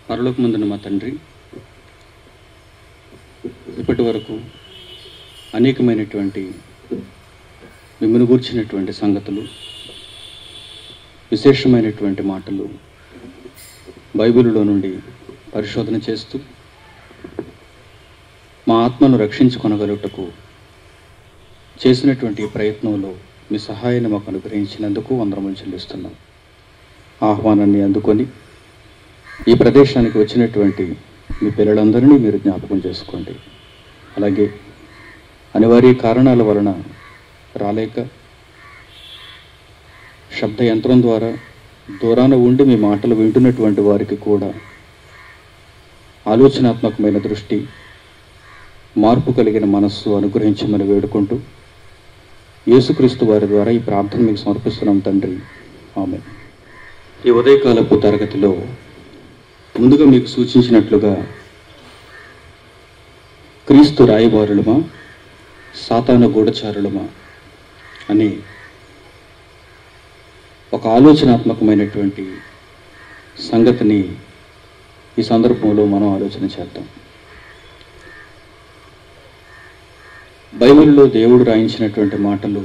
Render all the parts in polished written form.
పరలోకమందున మా తండ్రి, ఇప్పటి వరకు అనేకమైనటువంటి మిమ్మల్ని గూర్చినటువంటి సంగతులు, విశేషమైనటువంటి మాటలు బైబిలులో నుండి పరిశోధన చేస్తూ మా ఆత్మను రక్షించుకొనగలుగుటకు చేసినటువంటి ప్రయత్నంలో మీ సహాయాన్ని మాకు అనుగ్రహించినందుకు వందనములు చెల్లిస్తున్నాం. ఆహ్వానాన్ని అందుకొని ఈ ప్రదేశానికి వచ్చినటువంటి మీ పిల్లలందరినీ మీరు జ్ఞాపకం చేసుకోండి. అలాగే అనివార్య కారణాల వలన రాలేక శబ్ద యంత్రం ద్వారా దూరాన ఉండి మీ మాటలు వింటున్నటువంటి వారికి కూడా ఆలోచనాత్మకమైన దృష్టి, మార్పు కలిగిన మనస్సు అనుగ్రహించమని వేడుకుంటూ యేసుక్రీస్తు వారి ద్వారా ఈ ప్రార్థన మీకు సమర్పిస్తున్నాం తండ్రి, ఆమేన్. ఈ ఉదయకాలపు తరగతిలో ముందుగా మీకు సూచించినట్లుగా క్రీస్తు రాయబారులమా సాతాను గూఢచారులమా అని ఒక ఆలోచనాత్మకమైనటువంటి సంగతిని ఈ సందర్భంలో మనం ఆలోచన చేద్దాం. బైబిల్లో దేవుడు రాయించినటువంటి మాటలు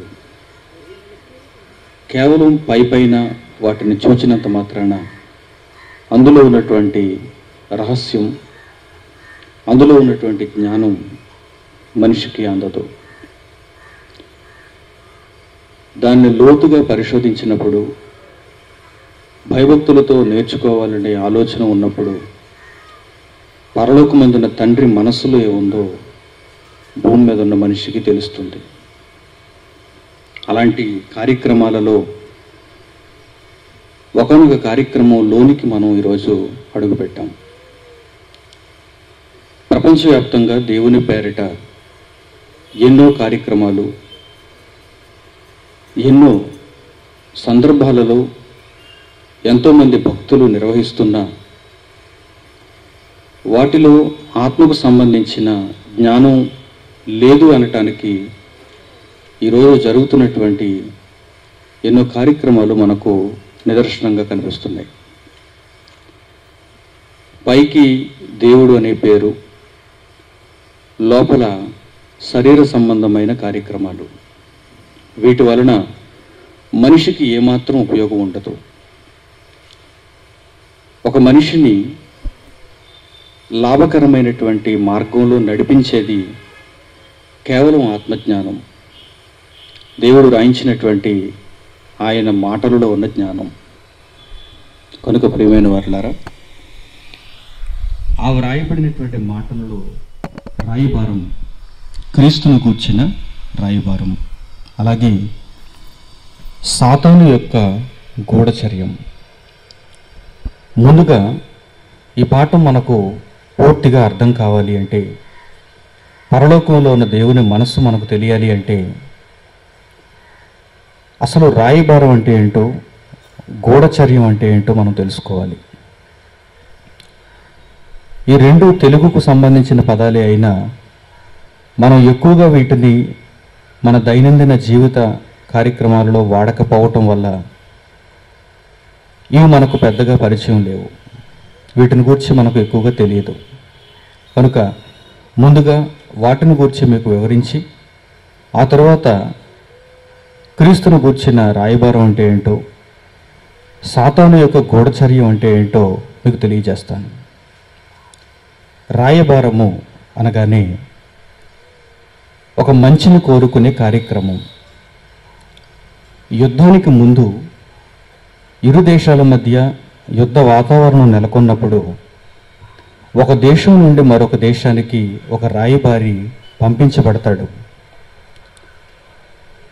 కేవలం పైపైన వాటిని చూచినంత మాత్రాన అందులో ఉన్నటువంటి రహస్యం, అందులో ఉన్నటువంటి జ్ఞానం మనిషికి అందదు. దాన్ని లోతుగా పరిశోధించినప్పుడు, భయభక్తులతో నేర్చుకోవాలనే ఆలోచన ఉన్నప్పుడు పరలోకమందున తండ్రి మనస్సులో ఏముందో భూమి మీద ఉన్న మనిషికి తెలుస్తుంది. అలాంటి కార్యక్రమాలలో ఒకనొక కార్యక్రమంలోనికి మనం ఈరోజు అడుగుపెట్టాం. ప్రపంచవ్యాప్తంగా దేవుని పేరిట ఎన్నో కార్యక్రమాలు, ఎన్నో సందర్భాలలో ఎంతోమంది భక్తులు నిర్వహిస్తున్న వాటిలో ఆత్మకు సంబంధించిన జ్ఞానం లేదు అనటానికి ఈరోజు జరుగుతున్నటువంటి ఎన్నో కార్యక్రమాలు మనకు నిదర్శనంగా కనిపిస్తున్నాయి. పైకి దేవుడు అనే పేరు, లోపల శరీర సంబంధమైన కార్యక్రమాలు. వీటి వలన మనిషికి ఏమాత్రం ఉపయోగం ఉండదు. ఒక మనిషిని లాభకరమైనటువంటి మార్గంలో నడిపించేది కేవలం ఆత్మజ్ఞానం, దేవుడు రాయించినటువంటి ఆయన మాటలలో ఉన్న జ్ఞానం. కనుక ప్రియమైన వారులారా, ఆ వ్రాయబడినటువంటి మాటలలో రాయబారం క్రీస్తును కూర్చిన రాయబారం, అలాగే సాతాను యొక్క గూఢచర్యం. ముందుగా ఈ పాఠం మనకు పూర్తిగా అర్థం కావాలి అంటే, పరలోకంలో ఉన్న దేవుని మనస్సు మనకు తెలియాలి అంటే, అసలు రాయబారం అంటే ఏంటో, గూఢచర్యం అంటే ఏంటో మనం తెలుసుకోవాలి. ఈ రెండు తెలుగుకు సంబంధించిన పదాలే అయినా మనం ఎక్కువగా వీటిని మన దైనందిన జీవిత కార్యక్రమాలలో వాడకపోవటం వల్ల ఇవి మనకు పెద్దగా పరిచయం లేవు. వీటిని గురించి మనకు ఎక్కువగా తెలియదు. కనుక ముందుగా వాటిని గురించి మీకు వివరించి, ఆ తర్వాత క్రీస్తును గూర్చిన రాయబారం అంటే ఏంటో, సాతాను యొక్క గూఢచర్యం అంటే ఏంటో మీకు తెలియజేస్తాను. రాయబారము అనగానే ఒక మంచిని కోరుకునే కార్యక్రమం. యుద్ధానికి ముందు ఇరు దేశాల మధ్య యుద్ధ వాతావరణం నెలకొన్నప్పుడు ఒక దేశం నుండి మరొక దేశానికి ఒక రాయబారి పంపించబడతాడు.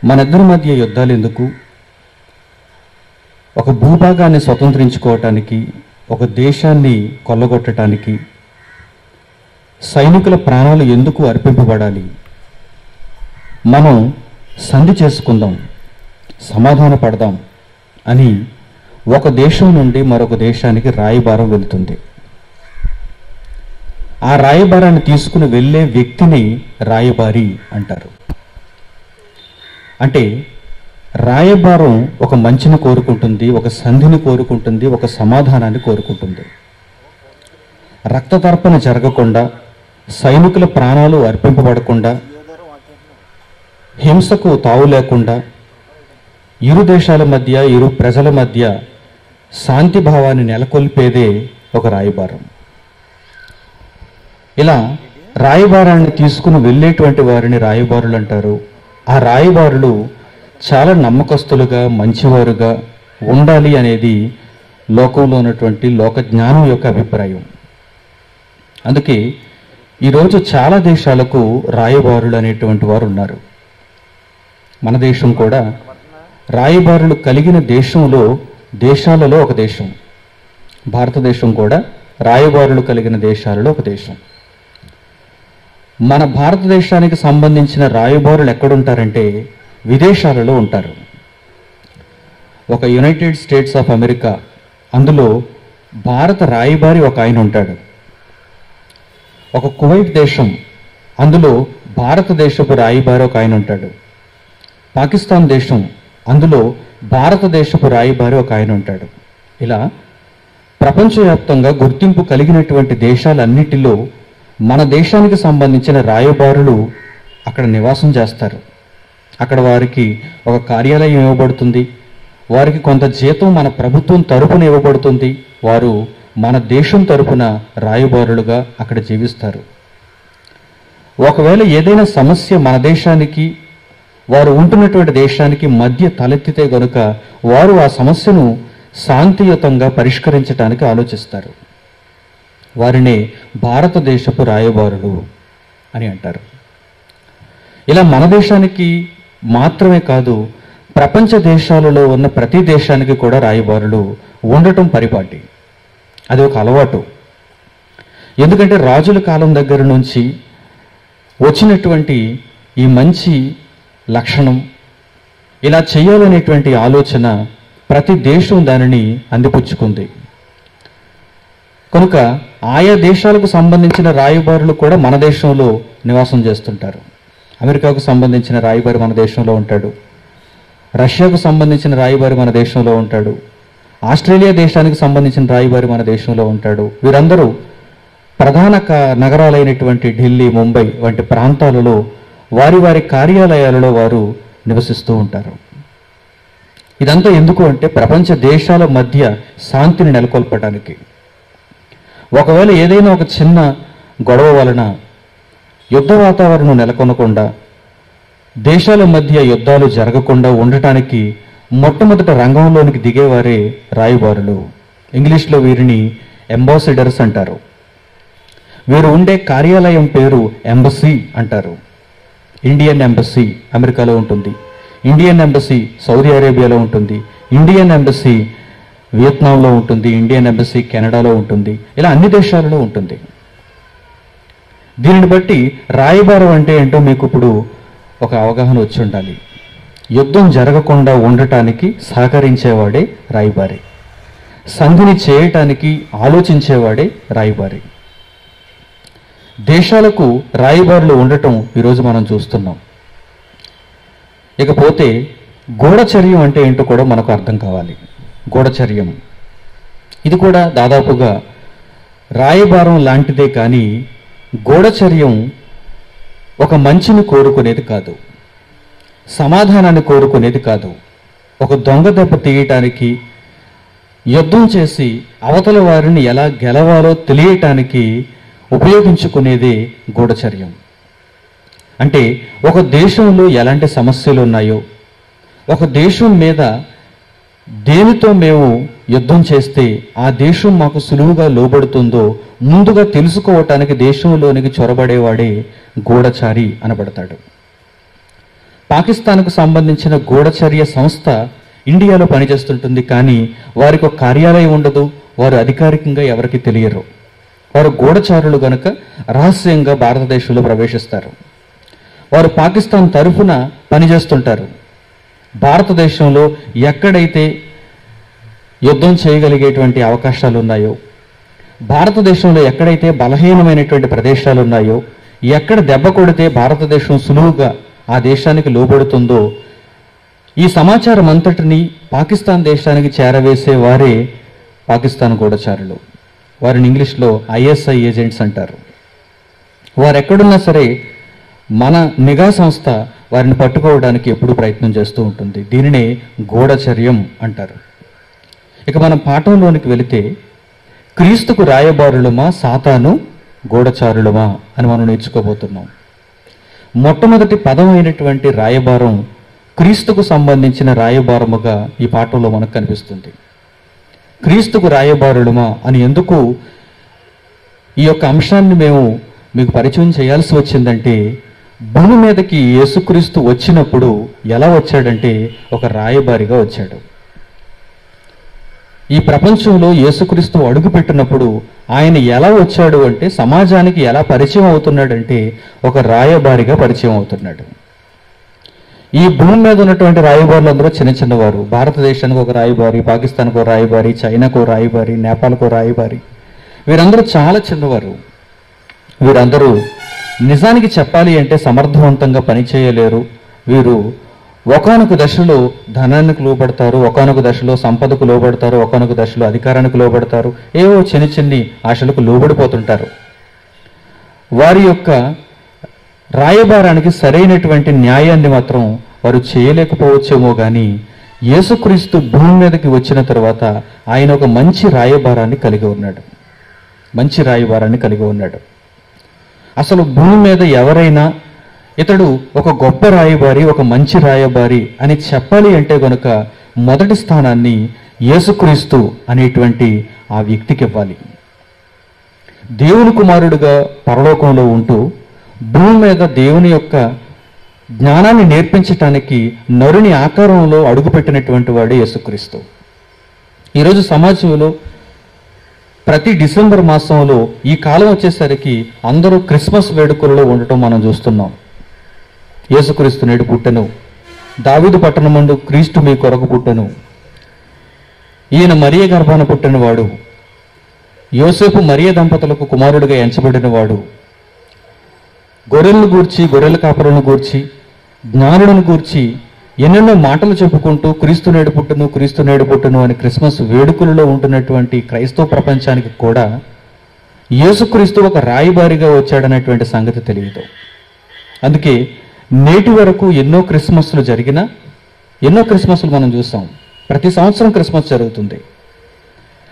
మనిద్దరి మధ్య యుద్ధాలు ఎందుకు? ఒక భూభాగాన్ని స్వతంత్రించుకోవటానికి, ఒక దేశాన్ని కొల్లగొట్టడానికి సైనికుల ప్రాణాలు ఎందుకు అర్పింపబడాలి? మనం సంధి చేసుకుందాం, సమాధాన పడదాం అని ఒక దేశం నుండి మరొక దేశానికి రాయబారం వెళ్తుంది. ఆ రాయబారాన్ని తీసుకుని వెళ్ళే వ్యక్తిని రాయబారి అంటారు. అంటే రాయబారం ఒక మంచిని కోరుకుంటుంది, ఒక సంధిని కోరుకుంటుంది, ఒక సమాధానాన్ని కోరుకుంటుంది. రక్తతర్పణ జరగకుండా, సైనికుల ప్రాణాలు అర్పింపబడకుండా, హింసకు తావు లేకుండా, ఇరు దేశాల మధ్య, ఇరు ప్రజల మధ్య శాంతి భావాన్ని నెలకొల్పేదే ఒక రాయబారం. ఇలా రాయబారాన్ని తీసుకుని వెళ్ళేటువంటి వారిని రాయబారులు అంటారు. ఆ రాయబారులు చాలా నమ్మకస్తులుగా, మంచివారుగా ఉండాలి అనేది లోకంలో ఉన్నటువంటి లోక జ్ఞానం యొక్క అభిప్రాయం. అందుకే ఈరోజు చాలా దేశాలకు రాయబారులు అనేటువంటి వారు ఉన్నారు. మన దేశం కూడా రాయబారులు కలిగిన దేశాలలో ఒక దేశం. భారతదేశం కూడా రాయబారులు కలిగిన దేశాలలో ఒక దేశం. మన భారతదేశానికి సంబంధించిన రాయబారులు ఎక్కడుంటారంటే విదేశాలలో ఉంటారు. ఒక యునైటెడ్ స్టేట్స్ ఆఫ్ అమెరికా, అందులో భారత రాయబారి ఒక ఆయన ఉంటాడు. ఒక కువైట్ దేశం, అందులో భారతదేశపు రాయబారి ఒక ఆయన ఉంటాడు. పాకిస్తాన్ దేశం, అందులో భారతదేశపు రాయబారి ఒక ఆయన ఉంటాడు. ఇలా ప్రపంచవ్యాప్తంగా గుర్తింపు కలిగినటువంటి దేశాలన్నిటిలో మన దేశానికి సంబంధించిన రాయబారులు అక్కడ నివాసం చేస్తారు. అక్కడ వారికి ఒక కార్యాలయం ఇవ్వబడుతుంది. వారికి కొంత జీతం మన ప్రభుత్వం తరపున ఇవ్వబడుతుంది. వారు మన దేశం తరపున రాయబారులుగా అక్కడ జీవిస్తారు. ఒకవేళ ఏదైనా సమస్య మన దేశానికి, వారు ఉంటున్నటువంటి దేశానికి మధ్య తలెత్తితే గనుక వారు ఆ సమస్యను శాంతియుతంగా పరిష్కరించడానికి ఆలోచిస్తారు. వారినే భారతదేశపు రాయబారులు అని అంటారు. ఇలా మన దేశానికి మాత్రమే కాదు, ప్రపంచ దేశాలలో ఉన్న ప్రతి దేశానికి కూడా రాయబారులు ఉండటం పరిపాటి. అది ఒక అలవాటు. ఎందుకంటే రాజుల కాలం దగ్గర నుంచి వచ్చినటువంటి ఈ మంచి లక్షణం, ఇలా చేయాలనేటువంటి ఆలోచన ప్రతి దేశం దానిని అందిపుచ్చుకుంది. కనుక ఆయా దేశాలకు సంబంధించిన రాయబారులు కూడా మన దేశంలో నివాసం చేస్తుంటారు. అమెరికాకు సంబంధించిన రాయబారి మన దేశంలో ఉంటాడు. రష్యాకు సంబంధించిన రాయబారి మన దేశంలో ఉంటాడు. ఆస్ట్రేలియా దేశానికి సంబంధించిన రాయబారి మన దేశంలో ఉంటాడు. వీరందరూ ప్రధాన నగరాలైనటువంటి ఢిల్లీ, ముంబై వంటి ప్రాంతాలలో వారి వారి కార్యాలయాలలో వారు నివసిస్తూ ఉంటారు. ఇదంతా ఎందుకు అంటే ప్రపంచ దేశాల మధ్య శాంతిని నెలకొల్పడానికి. ఒకవేళ ఏదైనా ఒక చిన్న గొడవ వలన యుద్ధ వాతావరణం నెలకొనకుండా, దేశాల మధ్య యుద్ధాలు జరగకుండా ఉండటానికి మొట్టమొదట రంగంలోనికి దిగేవారే రాయబారులు. ఇంగ్లీష్లో వీరిని అంబాసిడర్స్ అంటారు. వీరు ఉండే కార్యాలయం పేరు ఎంబసీ అంటారు. ఇండియన్ ఎంబసీ అమెరికాలో ఉంటుంది. ఇండియన్ ఎంబసీ సౌదీ అరేబియాలో ఉంటుంది. ఇండియన్ ఎంబసీ వియత్నాంలో ఉంటుంది. ఇండియన్ ఎంబసీ కెనడాలో ఉంటుంది. ఇలా అన్ని దేశాలలో ఉంటుంది. దీనిని బట్టి రాయబారం అంటే ఏంటో మీకు ఇప్పుడు ఒక అవగాహన వచ్చి ఉండాలి. యుద్ధం జరగకుండా ఉండటానికి సహకరించేవాడే రాయబారి. సంధిని చేయటానికి ఆలోచించేవాడే రాయబారి. దేశాలకు రాయబారులు ఉండటం ఈరోజు మనం చూస్తున్నాం. ఇకపోతే గూఢచర్యం అంటే ఏంటో కూడా మనకు అర్థం కావాలి. గూఢచర్యం ఇది కూడా దాదాపుగా రాయబారం లాంటిదే, కానీ గూఢచర్యం ఒక మంచిని కోరుకునేది కాదు, సమాధానాన్ని కోరుకునేది కాదు. ఒక దొంగ దెబ్బ తీయటానికి, యుద్ధం చేసి అవతల వారిని ఎలా గెలవాలో తెలియటానికి ఉపయోగించుకునేదే గూఢచర్యం. అంటే ఒక దేశంలో ఎలాంటి సమస్యలు ఉన్నాయో, ఒక దేశం మీద దేనితో మేము యుద్ధం చేస్తే ఆ దేశం మాకు సులువుగా లోబడుతుందో ముందుగా తెలుసుకోవటానికి దేశంలోనికి చొరబడేవాడే గూఢచారి అనబడతాడు. పాకిస్తాన్కు సంబంధించిన గూఢచర్య సంస్థ ఇండియాలో పనిచేస్తుంటుంది, కానీ వారికి ఒక కార్యాలయం ఉండదు. వారు అధికారికంగా ఎవరికి తెలియరు. వారు గూఢచారులు గనుక రహస్యంగా భారతదేశంలో ప్రవేశిస్తారు. వారు పాకిస్తాన్ తరఫున పనిచేస్తుంటారు. భారతదేశంలో ఎక్కడైతే యుద్ధం చేయగలిగేటువంటి అవకాశాలు ఉన్నాయో, భారతదేశంలో ఎక్కడైతే బలహీనమైనటువంటి ప్రదేశాలు ఉన్నాయో, ఎక్కడ దెబ్బ కొడితే భారతదేశం సులువుగా ఆ దేశానికి లోబడుతుందో, ఈ సమాచారం అంతటిని పాకిస్తాన్ దేశానికి చేరవేసే వారే పాకిస్తాన్ గూఢచారులు. వారిని ఇంగ్లీష్లో ఐఎస్ఐ ఏజెంట్స్ అంటారు. వారు ఎక్కడున్నా సరే మన నిఘా సంస్థ వారిని పట్టుకోవడానికి ఎప్పుడూ ప్రయత్నం చేస్తూ ఉంటుంది. దీనినే గూఢచర్యం అంటారు. ఇక మనం పాఠంలోనికి వెళితే క్రీస్తుకు రాయబారులమా సాతాను గూఢచారులమా అని మనం నేర్చుకోబోతున్నాం. మొట్టమొదటి పదం అయినటువంటి రాయబారం క్రీస్తుకు సంబంధించిన రాయబారముగా ఈ పాఠంలో మనకు కనిపిస్తుంది. క్రీస్తుకు రాయబారులమా అని ఎందుకు ఈ యొక్క అంశాన్ని మేము మీకు పరిచయం చేయాల్సి వచ్చిందంటే, భూమి మీదకి యేసుక్రీస్తు వచ్చినప్పుడు ఎలా వచ్చాడంటే ఒక రాయబారిగా వచ్చాడు. ఈ ప్రపంచంలో యేసుక్రీస్తు అడుగుపెట్టినప్పుడు ఆయన ఎలా వచ్చాడు అంటే, సమాజానికి ఎలా పరిచయం అవుతున్నాడంటే ఒక రాయబారిగా పరిచయం అవుతున్నాడు. ఈ భూమి మీద ఉన్నటువంటి రాయబారులు అందరూ చిన్న చిన్నవారు. భారతదేశానికి ఒక రాయబారి, పాకిస్తాన్కు ఒక రాయబారి, చైనాకు ఒక రాయబారి, నేపాల్కు ఒక రాయబారి. వీరందరూ చాలా చిన్నవారు. వీరందరూ నిజానికి చెప్పాలి అంటే సమర్థవంతంగా పనిచేయలేరు. వీరు ఒకానొక దశలో ధనానికి లోబడతారు, ఒకానొక దశలో సంపదకు లోబడతారు, ఒకానొక దశలో అధికారానికి లోబడతారు, ఏవో చిన్న చిన్ని ఆశలకు లోబడిపోతుంటారు. వారి యొక్క రాయబారానికి సరైనటువంటి న్యాయాన్ని మాత్రం వారు చేయలేకపోవచ్చేమో కానీ, యేసుక్రీస్తు భూమి మీదకి వచ్చిన తర్వాత ఆయన ఒక మంచి రాయబారాన్ని కలిగి ఉన్నాడు. మంచి రాయబారాన్ని కలిగి ఉన్నాడు. అసలు భూమి మీద ఎవరైనా ఇతడు ఒక గొప్ప రాయబారి, ఒక మంచి రాయబారి అని చెప్పాలి అంటే గనుక మొదటి స్థానాన్ని యేసుక్రీస్తు అనేటువంటి ఆ వ్యక్తికి ఇవ్వాలి. దేవుని కుమారుడుగా పరలోకంలో ఉంటూ భూమి మీద దేవుని యొక్క జ్ఞానాన్ని నేర్పించటానికి నరుని ఆకారంలో అడుగుపెట్టినటువంటి వాడే యేసుక్రీస్తు. ఈరోజు సమాజంలో ప్రతి డిసెంబర్ మాసంలో ఈ కాలం వచ్చేసరికి అందరూ క్రిస్మస్ వేడుకలలో ఉండటం మనం చూస్తున్నాం. యేసుక్రీస్తు నేడు పుట్టెను, దావీదు పట్టణమందు క్రీస్తు మీ కొరకు పుట్టెను, ఈయన మరియ గర్భాన పుట్టినవాడు, యోసేపు మరియ దంపతులకు కుమారుడిగా ఎంచబడినవాడు, గొర్రెలను గూర్చి, గొర్రెల కాపరులను గూర్చి, జ్ఞానులను గూర్చి ఎన్నెన్నో మాటలు చెప్పుకుంటూ క్రీస్తు నేడు పుట్టును, క్రీస్తు నేడు పుట్టును అని క్రిస్మస్ వేడుకలలో ఉంటున్నటువంటి క్రైస్తవ ప్రపంచానికి కూడా యేసుక్రీస్తు ఒక రాయబారిగా వచ్చాడనేటువంటి సంగతి తెలియదు. అందుకే నేటి వరకు ఎన్నో క్రిస్మస్లు జరిగినా, ఎన్నో క్రిస్మస్లు మనం చూసాం. ప్రతి సంవత్సరం క్రిస్మస్ జరుగుతుంది.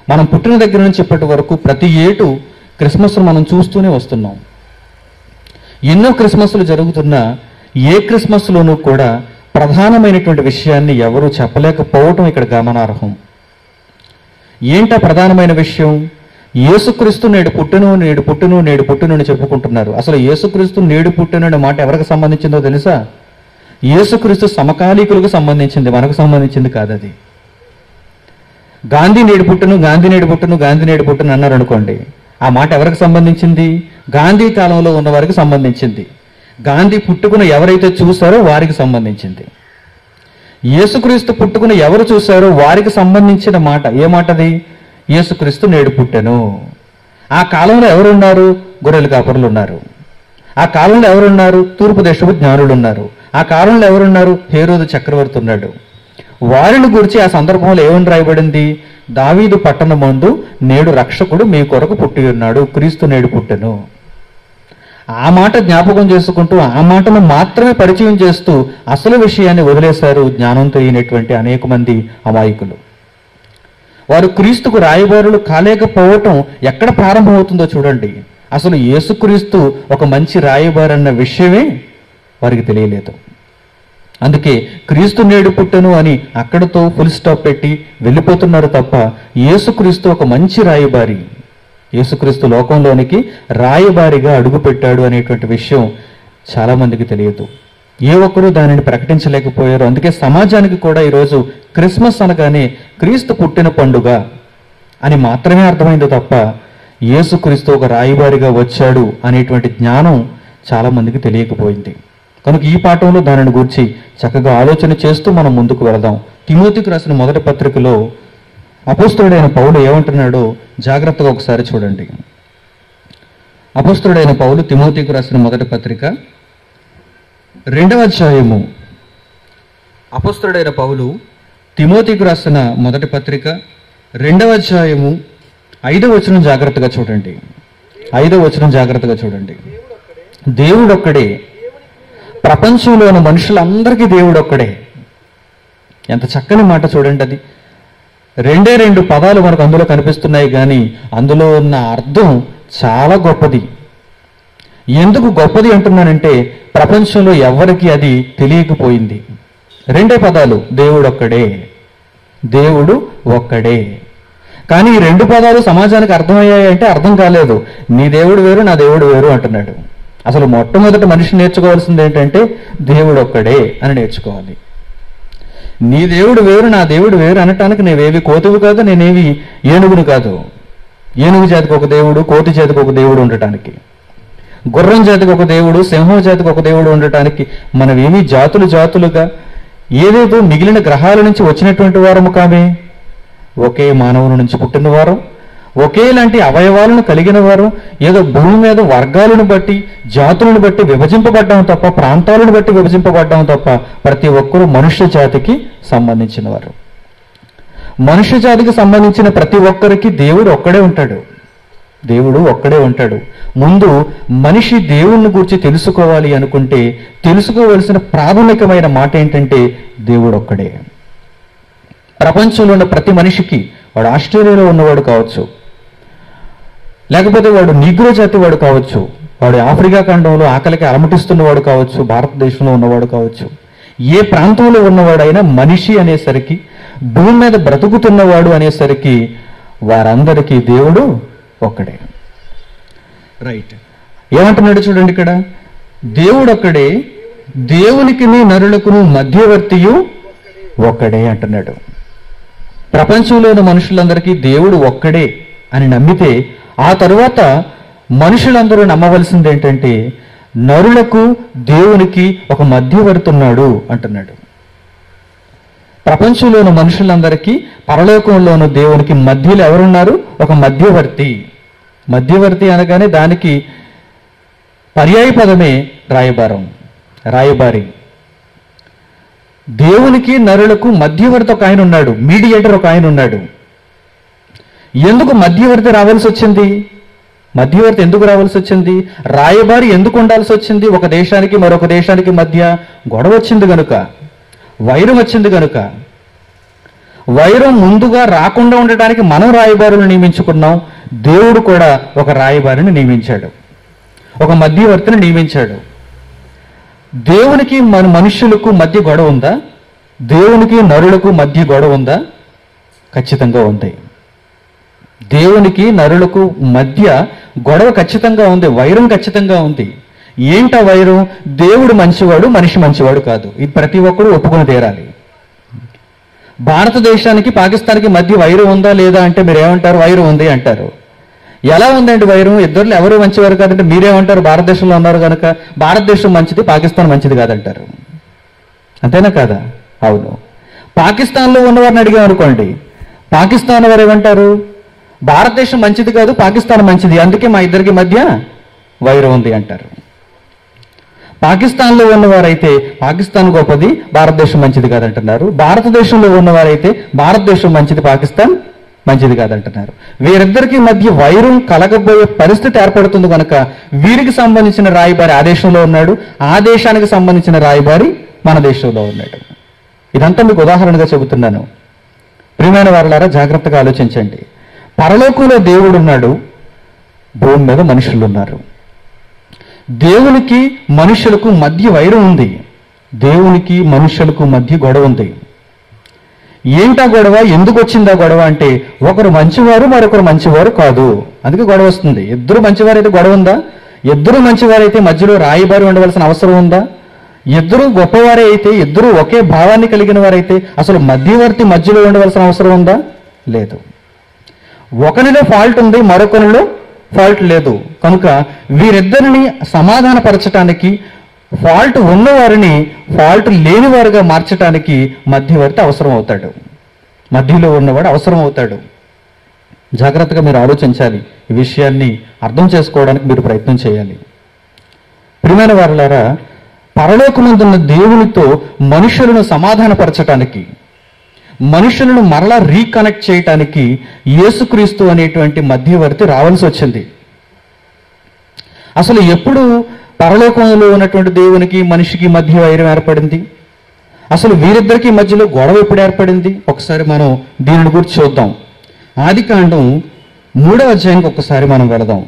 మనం పుట్టిన దగ్గర నుంచి ఇప్పటి వరకు ప్రతి ఏటు క్రిస్మస్ను మనం చూస్తూనే వస్తున్నాం. ఎన్నో క్రిస్మస్లు జరుగుతున్నా ఏ క్రిస్మస్లోనూ కూడా ప్రధానమైనటువంటి విషయాన్ని ఎవరూ చెప్పలేకపోవటం ఇక్కడ గమనార్హం. ఏంటా ప్రధానమైన విషయం? యేసుక్రీస్తు నేడు పుట్టును, నేడు పుట్టును, నేడు పుట్టును అని చెప్పుకుంటున్నారు. అసలు యేసుక్రీస్తు నేడు పుట్టును అనే మాట ఎవరికి సంబంధించిందో తెలుసా? యేసుక్రీస్తు సమకాలీకులకు సంబంధించింది, మనకు సంబంధించింది కాదు. అది గాంధీ నేడు పుట్టును, గాంధీ నేడు పుట్టును, గాంధీ నేడు పుట్టును అన్నారు అనుకోండి, ఆ మాట ఎవరికి సంబంధించింది? గాంధీ కాలంలో ఉన్న వారికి సంబంధించింది. గాంధీ పుట్టుకుని ఎవరైతే చూశారో వారికి సంబంధించింది. యేసుక్రీస్తు పుట్టుకుని ఎవరు చూశారో వారికి సంబంధించిన మాట. ఏ మాటది? యేసుక్రీస్తు నేడు పుట్టెను. ఆ కాలంలో ఎవరున్నారు? గొర్రెల కాపరులు ఉన్నారు. ఆ కాలంలో ఎవరున్నారు? తూర్పు దేశపు జ్ఞానులు ఉన్నారు. ఆ కాలంలో ఎవరున్నారు? హేరోదు చక్రవర్తి ఉన్నాడు. వారిని గురించి ఆ సందర్భంలో ఏమని రాయబడింది? దావీదు పట్టణమందు నేడు రక్షకుడు మీ కొరకు పుట్టి ఉన్నాడు, క్రీస్తు నేడు పుట్టెను. ఆ మాట జ్ఞాపకం చేసుకుంటూ ఆ మాటను మాత్రమే పరిచయం చేస్తూ అసలు విషయాన్ని వదిలేశారు జ్ఞానంతో అయినటువంటి అనేక మంది అమాయకులు. వారు క్రీస్తుకు రాయబారులు కాలేకపోవటం ఎక్కడ ప్రారంభమవుతుందో చూడండి. అసలు యేసుక్రీస్తు ఒక మంచి రాయబారి అన్న విషయమే వారికి తెలియలేదు. అందుకే క్రీస్తు నేడు పుట్టెను అని అక్కడితో ఫుల్ స్టాప్ పెట్టి వెళ్ళిపోతున్నారు తప్ప యేసుక్రీస్తు ఒక మంచి రాయబారి, యేసుక్రీస్తు లోకంలోనికి రాయబారిగా అడుగుపెట్టాడు అనేటువంటి విషయం చాలామందికి తెలియదు. ఏ ఒక్కరూ దానిని ప్రకటించలేకపోయారు. అందుకే సమాజానికి కూడా ఈరోజు క్రిస్మస్ అనగానే క్రీస్తు పుట్టిన పండుగ అని మాత్రమే అర్థమైంది తప్ప యేసుక్రీస్తు ఒక రాయబారిగా వచ్చాడు అనేటువంటి జ్ఞానం చాలామందికి తెలియకపోయింది. కనుక ఈ పాఠంలో దానిని గురించి చక్కగా ఆలోచన చేస్తూ మనం ముందుకు వెళదాం. తిమోతికి రాసిన మొదటి పత్రికలో అపోస్తలుడైన పౌలు ఏమంటున్నాడో జాగ్రత్తగా ఒకసారి చూడండి. అపోస్తలుడైన పౌలు తిమోతికి రాసిన మొదటి పత్రిక 2వ అధ్యాయము. అపోస్తలుడైన పౌలు తిమోతికి రాసిన మొదటి పత్రిక 2వ అధ్యాయము 5వ వచనం జాగ్రత్తగా చూడండి. 5వ వచనం జాగ్రత్తగా చూడండి. దేవుడొక్కడే, ప్రపంచంలోని మనుషులందరికీ దేవుడొక్కడే. ఎంత చక్కని మాట చూడండి. అది 2 పదాలు మనకు అందులో కనిపిస్తున్నాయి, కానీ అందులో ఉన్న అర్థం చాలా గొప్పది. ఎందుకు గొప్పది అంటున్నానంటే ప్రపంచంలో ఎవరికి అది తెలియకపోయింది. 2 పదాలు, దేవుడొక్కడే, దేవుడు ఒక్కడే. కానీ ఈ 2 పదాలు సమాజానికి అర్థమయ్యాయంటే అర్థం కాలేదు. నీ దేవుడు వేరు, నా దేవుడు వేరు అంటున్నాడు. అసలు మొట్టమొదటి మనిషి నేర్చుకోవాల్సింది ఏంటంటే దేవుడు ఒక్కడే అని నేర్చుకోవాలి. నీ దేవుడు వేరు, నా దేవుడు వేరు అనటానికి నేవేవి కోతువు కాదు, నేనేవి ఏనుగును కాదు. ఏనుగు జాతికి ఒక దేవుడు, కోతి జాతికి ఒక దేవుడు ఉండటానికి, గుర్రం జాతికి ఒక దేవుడు, సింహం జాతికి ఒక దేవుడు ఉండటానికి మనమేమీ జాతులుగా ఏదేదో మిగిలిన గ్రహాల నుంచి వచ్చినటువంటి వారము కామే. ఒకే మానవుని నుంచి పుట్టిన వారు, ఒకేలాంటి అవయవాలను కలిగిన వారు, ఏదో భూమి మీద వర్గాలను బట్టి జాతులను బట్టి విభజింపబడ్డాం తప్ప, ప్రాంతాలను బట్టి విభజింపబడ్డాం తప్ప ప్రతి ఒక్కరూ మనుష్య జాతికి సంబంధించిన వారు. మనుష్య జాతికి సంబంధించిన ప్రతి ఒక్కరికి దేవుడు ఒక్కడే ఉంటాడు. దేవుడు ఒక్కడే ఉంటాడు. ముందు మనిషి దేవుణ్ణి గురించి తెలుసుకోవాలి అనుకుంటే తెలుసుకోవలసిన ప్రాథమికమైన మాట ఏంటంటే దేవుడు ఒక్కడే. ప్రపంచంలో ఉన్న ప్రతి మనిషికి, వాడు ఆస్ట్రేలియాలో ఉన్నవాడు కావచ్చు, లేకపోతే వాడు నీగ్రో జాతి వాడు కావచ్చు, వాడు ఆఫ్రికా ఖండంలో ఆకలికి అలమటిస్తున్నవాడు కావచ్చు, భారతదేశంలో ఉన్నవాడు కావచ్చు, ఏ ప్రాంతంలో ఉన్నవాడైనా మనిషి అనేసరికి, భూమి మీద బ్రతుకుతున్నవాడు అనేసరికి వారందరికీ దేవుడు ఒక్కడే. రైట్, ఏమంటున్నాడు చూడండి ఇక్కడ, దేవుడు ఒక్కడే, దేవునికి నరులకును మధ్యవర్తియు ఒక్కడే అంటున్నాడు. ప్రపంచంలోని మనుషులందరికీ దేవుడు ఒక్కడే అని నమ్మితే ఆ తరువాత మనుషులందరూ నమ్మవలసింది ఏంటంటే నరులకు దేవునికి ఒక మధ్యవర్తి ఉన్నాడు అంటున్నాడు. ప్రపంచంలోని మనుషులందరికీ పరలోకంలోని దేవునికి మధ్యలో ఎవరున్నారు? ఒక మధ్యవర్తి. మధ్యవర్తి అనగానే దానికి పర్యాయ పదమే రాయబారి. దేవునికి నరులకు మధ్యవర్తి ఒక ఆయన ఉన్నాడు, మీడియేటర్ ఒక ఆయన ఉన్నాడు. ఎందుకు మధ్యవర్తి రావాల్సి వచ్చింది? మధ్యవర్తి ఎందుకు రావాల్సి వచ్చింది? రాయబారి ఎందుకు ఉండాల్సి వచ్చింది? ఒక దేశానికి మరొక దేశానికి మధ్య గొడవ వచ్చింది గనుక, వైరం వచ్చింది గనుక. వైరం ముందుగా రాకుండా ఉండటానికి మనం రాయబారులను నియమించుకున్నాం. దేవుడు కూడా ఒక రాయబారిని నియమించాడు, ఒక మధ్యవర్తిని నియమించాడు. దేవునికి మన మనుషులకు మధ్య గొడవ ఉందా? దేవునికి నరులకు మధ్య గొడవ ఉందా? ఖచ్చితంగా ఉంది. దేవునికి నరులకు మధ్య గొడవ ఖచ్చితంగా ఉంది, వైరం ఖచ్చితంగా ఉంది. ఏంటా వైరం? దేవుడు మంచివాడు, మనిషి మంచివాడు కాదు. ఇది ప్రతి ఒక్కరూ ఒప్పుకొని తీరాలి. భారతదేశానికి పాకిస్తాన్కి మధ్య వైరం ఉందా లేదా అంటే మీరు ఏమంటారు? వైరం ఉంది అంటారు. ఎలా ఉందండి వైరం? ఇద్దరు ఎవరు మంచివారు కాదంటే మీరేమంటారు? భారతదేశంలో ఉన్నారు కనుక భారతదేశం మంచిది, పాకిస్తాన్ మంచిది కాదంటారు. అంతేనా కాదా? అవును. పాకిస్తాన్లో ఉన్నవారిని అడిగామనుకోండి, పాకిస్తాన్ వారు ఏమంటారు? భారతదేశం మంచిది కాదు, పాకిస్తాన్ మంచిది, అందుకే మా ఇద్దరికి మధ్య వైరం ఉంది అంటారు. పాకిస్తాన్లో ఉన్నవారైతే పాకిస్తాన్ గొప్పది, భారతదేశం మంచిది కాదంటున్నారు. భారతదేశంలో ఉన్నవారైతే భారతదేశం మంచిది, పాకిస్తాన్ మంచిది కాదంటున్నారు. వీరిద్దరికి మధ్య వైరం కలగబోయే పరిస్థితి ఏర్పడుతుంది కనుక వీరికి సంబంధించిన రాయబారి ఆ దేశంలో ఉన్నాడు, ఆ దేశానికి సంబంధించిన రాయబారి మన దేశంలో ఉన్నాడు. ఇదంతా మీకు ఉదాహరణగా చెబుతున్నాను. ప్రియమైన వారలారా, జాగ్రత్తగా ఆలోచించండి. పరలోకంలో దేవుడు ఉన్నాడు, భూమి మీద మనుషులు ఉన్నారు. దేవునికి మనుషులకు మధ్య వైరం ఉంది, దేవునికి మనుషులకు మధ్య గొడవ ఉంది. ఏంటా గొడవ? ఎందుకు వచ్చిందా గొడవ అంటే ఒకరు మంచివారు, మరొకరు మంచివారు కాదు, అందుకే గొడవ వస్తుంది. ఇద్దరు మంచివారైతే గొడవ ఉందా? ఇద్దరు మంచివారైతే మధ్యలో రాయబారి ఉండవలసిన అవసరం ఉందా? ఇద్దరు గొప్పవారే అయితే, ఇద్దరు ఒకే భావాన్ని కలిగిన వారైతే అసలు మధ్యవర్తి మధ్యలో ఉండవలసిన అవసరం ఉందా? లేదు. ఒకరిలో ఫాల్ట్ ఉంది, మరొకరిలో ఫాల్ట్ లేదు. కనుక వీరిద్దరిని సమాధానపరచటానికి, ఫాల్ట్ ఉన్నవారిని ఫాల్ట్ లేనివారుగా మార్చడానికి మధ్యవర్తి అవసరం అవుతాడు, మధ్యలో ఉన్నవాడు అవసరం అవుతాడు. జాగ్రత్తగా మీరు ఆలోచించాలి. ఈ విషయాన్ని అర్థం చేసుకోవడానికి మీరు ప్రయత్నం చేయాలి. ప్రియమైన వారలారా, పరలోకమందున్న దేవునితో మనుషులను సమాధానపరచటానికి, మనుషులను మరలా రీకనెక్ట్ చేయటానికి యేసుక్రీస్తు అనేటువంటి మధ్యవర్తి రావాల్సి వచ్చింది. అసలు ఎప్పుడు పరలోకంలో ఉన్నటువంటి దేవునికి మనిషికి మధ్య వైరం ఏర్పడింది? అసలు వీరిద్దరికీ మధ్యలో గొడవ ఎప్పుడు ఏర్పడింది? ఒకసారి మనం దీనిని గురించి చూద్దాం. ఆదికాండం 3వ అధ్యాయానికి ఒకసారి మనం వెళదాం.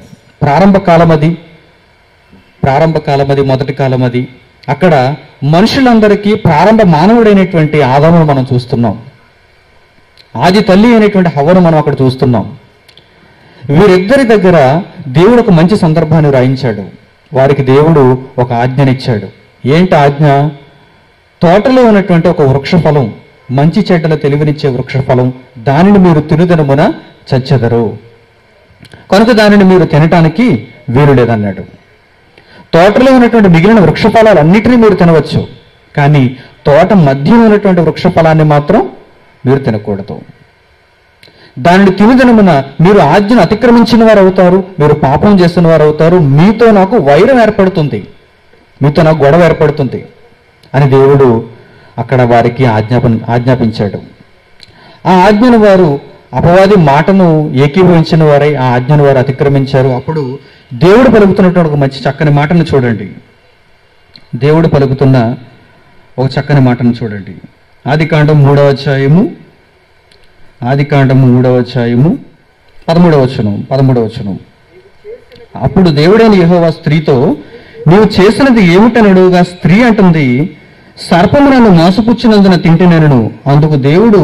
ప్రారంభ కాలం అది, మొదటి కాలం అది. అక్కడ మనుషులందరికీ ప్రారంభ మానవుడైనటువంటి ఆదామును మనం చూస్తున్నాం. ఆది తల్లి అయినటువంటి హవ్వను మనం అక్కడ చూస్తున్నాం. వీరిద్దరి దగ్గర దేవుడు ఒక మంచి సందర్భాన్ని రాయించాడు. వారికి దేవుడు ఒక ఆజ్ఞనిచ్చాడు. ఏంటి ఆజ్ఞ? తోటలో ఉన్నటువంటి ఒక వృక్షఫలం, మంచి చెడ్డల తెలివినిచ్చే వృక్షఫలం, దానిని మీరు తినుదనమున చచ్చెదరు, కనుక దానిని మీరు తినటానికి వీలు లేదన్నాడు. తోటలో ఉన్నటువంటి మిగిలిన వృక్షఫలాలన్నిటినీ మీరు తినవచ్చు, కానీ తోట మధ్య ఉన్నటువంటి వృక్షఫలాన్ని మాత్రం మీరు తినకూడదు. దానిని తినుదనమున మీరు ఆజ్ఞను అతిక్రమించిన వారు అవుతారు, మీరు పాపం చేసిన వారు అవుతారు, మీతో నాకు వైరం ఏర్పడుతుంది, మీతో నాకు గొడవ ఏర్పడుతుంది అని దేవుడు అక్కడ వారికి ఆజ్ఞాపించాడు. ఆ ఆజ్ఞను వారు అపవాది మాటను ఏకీభవించిన వారై ఆ ఆజ్ఞను వారు అతిక్రమించారు. అప్పుడు దేవుడు పలుకుతున్నటువంటి ఒక మంచి చక్కని మాటను చూడండి. దేవుడు పలుకుతున్న ఒక చక్కని మాటను చూడండి. ఆదికాండం 3వ అధ్యాయము 13వ వచనం. అప్పుడు దేవుడైన యెహోవా స్త్రీతో, నీవు చేసినది ఏమిటనడుగా స్త్రీ అంటుంది, సర్పము నన్ను మోసపుచ్చినందున తింటినెను. అందుకు దేవుడు,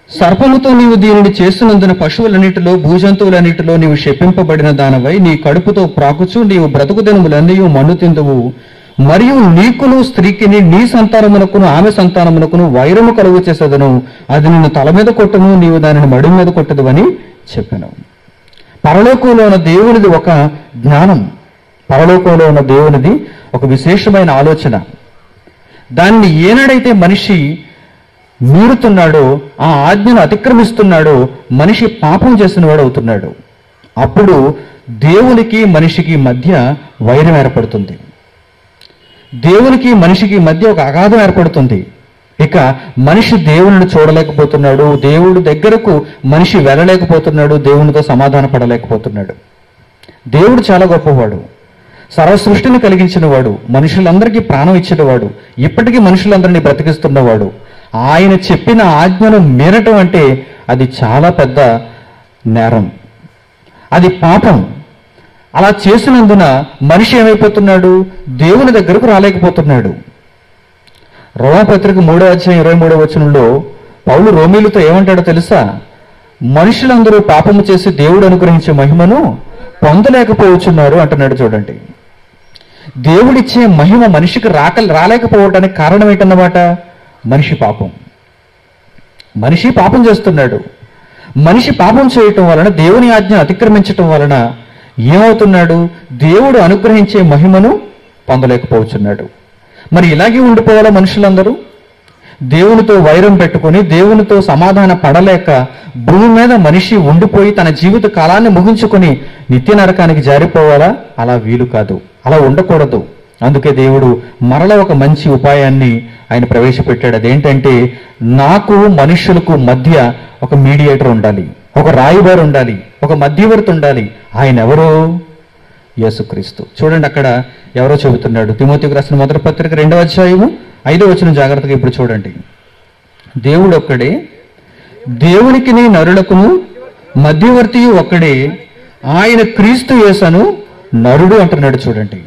సర్పముతో నీవు దీనిని చేసినందున పశువులన్నిటిలో భూజంతువులన్నిటిలో నీవు శపింపబడిన దానవై నీ కడుపుతో ప్రాకుచు నీవు బ్రతుకు దినములన్నీ మన్ను తిందువు, మరియు నీకును స్త్రీకిని నీ సంతానమునకును ఆమె సంతానమునకును వైరము కలుగు చేసేదను, అది నిన్ను తల మీద కొట్టును, నీవు దానిని మడి మీద కొట్టదు అని చెప్పాను. పరలోకంలో ఉన్న దేవునిది ఒక జ్ఞానం, పరలోకంలో ఉన్న దేవునిది ఒక విశేషమైన ఆలోచన. దాన్ని ఏనాడైతే మనిషి మీరుతున్నాడో, ఆ ఆజ్ఞను అతిక్రమిస్తున్నాడో, మనిషి పాపం చేసిన వాడు అవుతున్నాడు. అప్పుడు దేవునికి మనిషికి మధ్య వైరం ఏర్పడుతుంది, దేవునికి మనిషికి మధ్య ఒక అగాధం ఏర్పడుతుంది. ఇక మనిషి దేవుని చూడలేకపోతున్నాడు, దేవుడి దగ్గరకు మనిషి వెళ్ళలేకపోతున్నాడు, దేవునితో సమాధాన పడలేకపోతున్నాడు. దేవుడు చాలా గొప్పవాడు, సర్వసృష్టిని కలిగించిన వాడు, మనుషులందరికీ ప్రాణం ఇచ్చినవాడు, ఇప్పటికీ మనుషులందరినీ బ్రతికిస్తున్నవాడు. ఆయన చెప్పిన ఆజ్ఞను మీరటం అంటే అది చాలా పెద్ద నేరం, అది పాపం. అలా చేసినందున మనిషి ఏమైపోతున్నాడు? దేవుని దగ్గరకు రాలేకపోతున్నాడు. రోమాపత్రిక 3వ అధ్యాయం 23వ వచనంలో పౌలు రోమీలతో ఏమంటాడో తెలుసా? మనుషులందరూ పాపము చేసి దేవుడు అనుగ్రహించే మహిమను పొందలేకపోవచ్చున్నారు అంటున్నాడు. చూడండి, దేవుడిచ్చే మహిమ మనిషికి రాలేకపోవటానికి కారణం ఏంటన్నమాట? మనిషి పాపం చేస్తున్నాడు. మనిషి పాపం చేయటం వలన, దేవుని ఆజ్ఞ అతిక్రమించటం వలన ఏమవుతున్నాడు? దేవుడు అనుగ్రహించే మహిమను పొందలేకపోవచ్చున్నాడు. మరి ఇలాగే ఉండిపోవాలా మనుషులందరూ? దేవునితో వైరం పెట్టుకొని, దేవునితో సమాధాన పడలేక భూమి మీద మనిషి ఉండిపోయి తన జీవిత కాలాన్ని ముగించుకొని నిత్య నరకానికి జారిపోవాలా? అలా వీలు కాదు, అలా ఉండకూడదు. అందుకే దేవుడు మరల ఒక మంచి ఉపాయాన్ని ఆయన ప్రవేశపెట్టాడు. అదేంటంటే, నాకు మనుషులకు మధ్య ఒక మీడియేటర్ ఉండాలి, ఒక రాయబారి ఉండాలి, ఒక మధ్యవర్తి ఉండాలి. ఆయన ఎవరు? యేసుక్రీస్తు. చూడండి, అక్కడ ఎవరో చెబుతున్నాడు. తిమోతికి రాసిన మొదటి పత్రిక 2వ అధ్యాయము 5వ వచనం జాగ్రత్తగా ఇప్పుడు చూడండి. దేవుడు ఒక్కడే, దేవునికి నరులకును మధ్యవర్తి ఒక్కడే, ఆయన క్రీస్తు యేసును నరుడు అంటున్నాడు. చూడండి,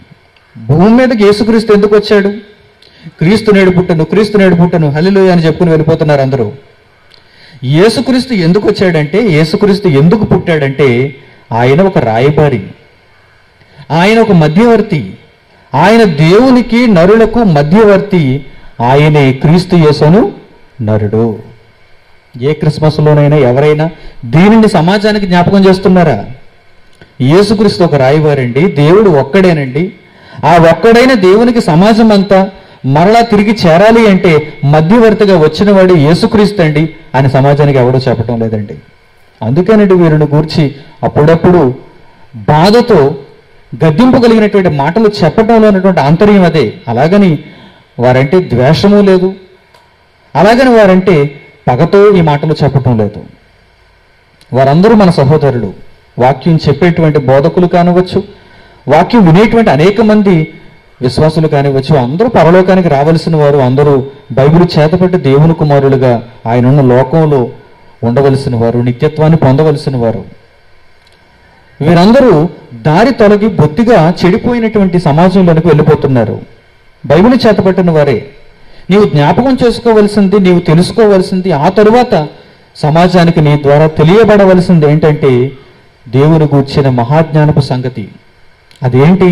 భూమి మీదకి యేసుక్రీస్తు ఎందుకు వచ్చాడు? క్రీస్తు నేడు పుట్టను హల్లెలూయా అని చెప్పుకుని వెళ్ళిపోతున్నారు అందరూ. యేసుక్రీస్తు ఎందుకు వచ్చాడంటే, యేసుక్రీస్తు ఎందుకు పుట్టాడంటే, ఆయన ఒక రాయబారి, ఆయన ఒక మధ్యవర్తి, ఆయన దేవునికి నరులకు మధ్యవర్తి. ఆయనే క్రీస్తు యేసును నరుడు. ఏ క్రిస్మస్లోనైనా ఎవరైనా దీనిని సమాజానికి జ్ఞాపకం చేస్తున్నారా? యేసుక్రీస్తు ఒక రాయబారండి, దేవుడు ఒక్కడేనండి. ఆ ఒక్కడైన దేవునికి సమాజం అంతా మరలా తిరిగి చేరాలి అంటే మధ్యవర్తిగా వచ్చిన వాడు యేసుక్రీస్తు అండి అని సమాజానికి ఎవడూ చెప్పటం లేదండి. అందుకేనండి వీరిని గూర్చి అప్పుడప్పుడు బాధతో గద్దింపగలిగినటువంటి మాటలు చెప్పడంలో ఉన్నటువంటి ఆంతర్యం అదే. అలాగని వారంటే ద్వేషము లేదు, అలాగని వారంటే పగతో ఈ మాటలు చెప్పటం లేదు. వారందరూ మన సహోదరులు. వాక్యం చెప్పేటువంటి బోధకులు కానివచ్చు, వాక్యం వినేటువంటి అనేక మంది విశ్వాసులు కానివచ్చు, అందరూ పరలోకానికి రావలసిన వారు, అందరూ బైబిల్ చేతపట్టి దేవుని కుమారులుగా ఆయన ఉన్న లోకంలో ఉండవలసిన వారు, నిత్యత్వాన్ని పొందవలసిన వారు. వీరందరూ దారి తొలగి బొత్తిగా చెడిపోయినటువంటి సమాజంలోనికి వెళ్ళిపోతున్నారు. బైబిల్ చేతపట్టిన వారే. నీవు జ్ఞాపకం చేసుకోవలసింది, నీవు తెలుసుకోవలసింది, ఆ తరువాత సమాజానికి నీ ద్వారా తెలియబడవలసింది ఏంటంటే దేవుని గూర్చిన మహాజ్ఞానపు సంగతి. అదేంటి?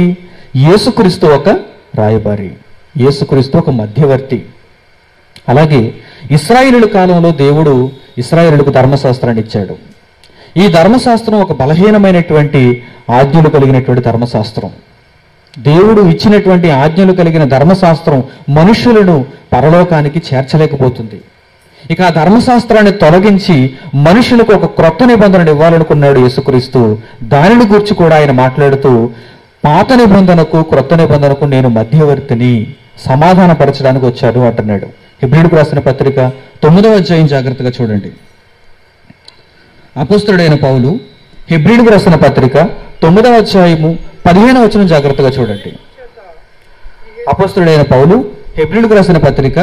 యేసుక్రీస్తు ఒక రాయబారి, యేసుక్రీస్తు ఒక మధ్యవర్తి. అలాగే ఇశ్రాయేలుల కాలంలో దేవుడు ఇశ్రాయేలులకు ధర్మశాస్త్రాన్ని ఇచ్చాడు. ఈ ధర్మశాస్త్రం ఒక బలహీనమైనటువంటి ఆజ్ఞలు కలిగినటువంటి ధర్మశాస్త్రం. దేవుడు ఇచ్చినటువంటి ఆజ్ఞలు కలిగిన ధర్మశాస్త్రం మనుషులను పరలోకానికి చేర్చలేకపోతుంది. ఇక ఆ ధర్మశాస్త్రాన్ని తొలగించి మనుషులకు ఒక క్రొత్త నిబంధనను ఇవ్వాలనుకున్నాడు యేసుక్రీస్తు. దానిని గురించి కూడా ఆయన మాట్లాడుతూ, పాత నిబంధనకు క్రొత్త నిబంధనకు నేను మధ్యవర్తిని, సమాధానపరచడానికి వచ్చాడు అంటున్నాడు. హెబ్రీయులకు రాసిన పత్రిక 9వ అధ్యాయం జాగ్రత్తగా చూడండి. అపోస్తలుడైన పౌలు హెబ్రీయులకు రాసిన పత్రిక 9వ అధ్యాయము 15వ వచనం జాగ్రత్తగా చూడండి. అపోస్తలుడైన పౌలు హెబ్రీయులకు రాసిన పత్రిక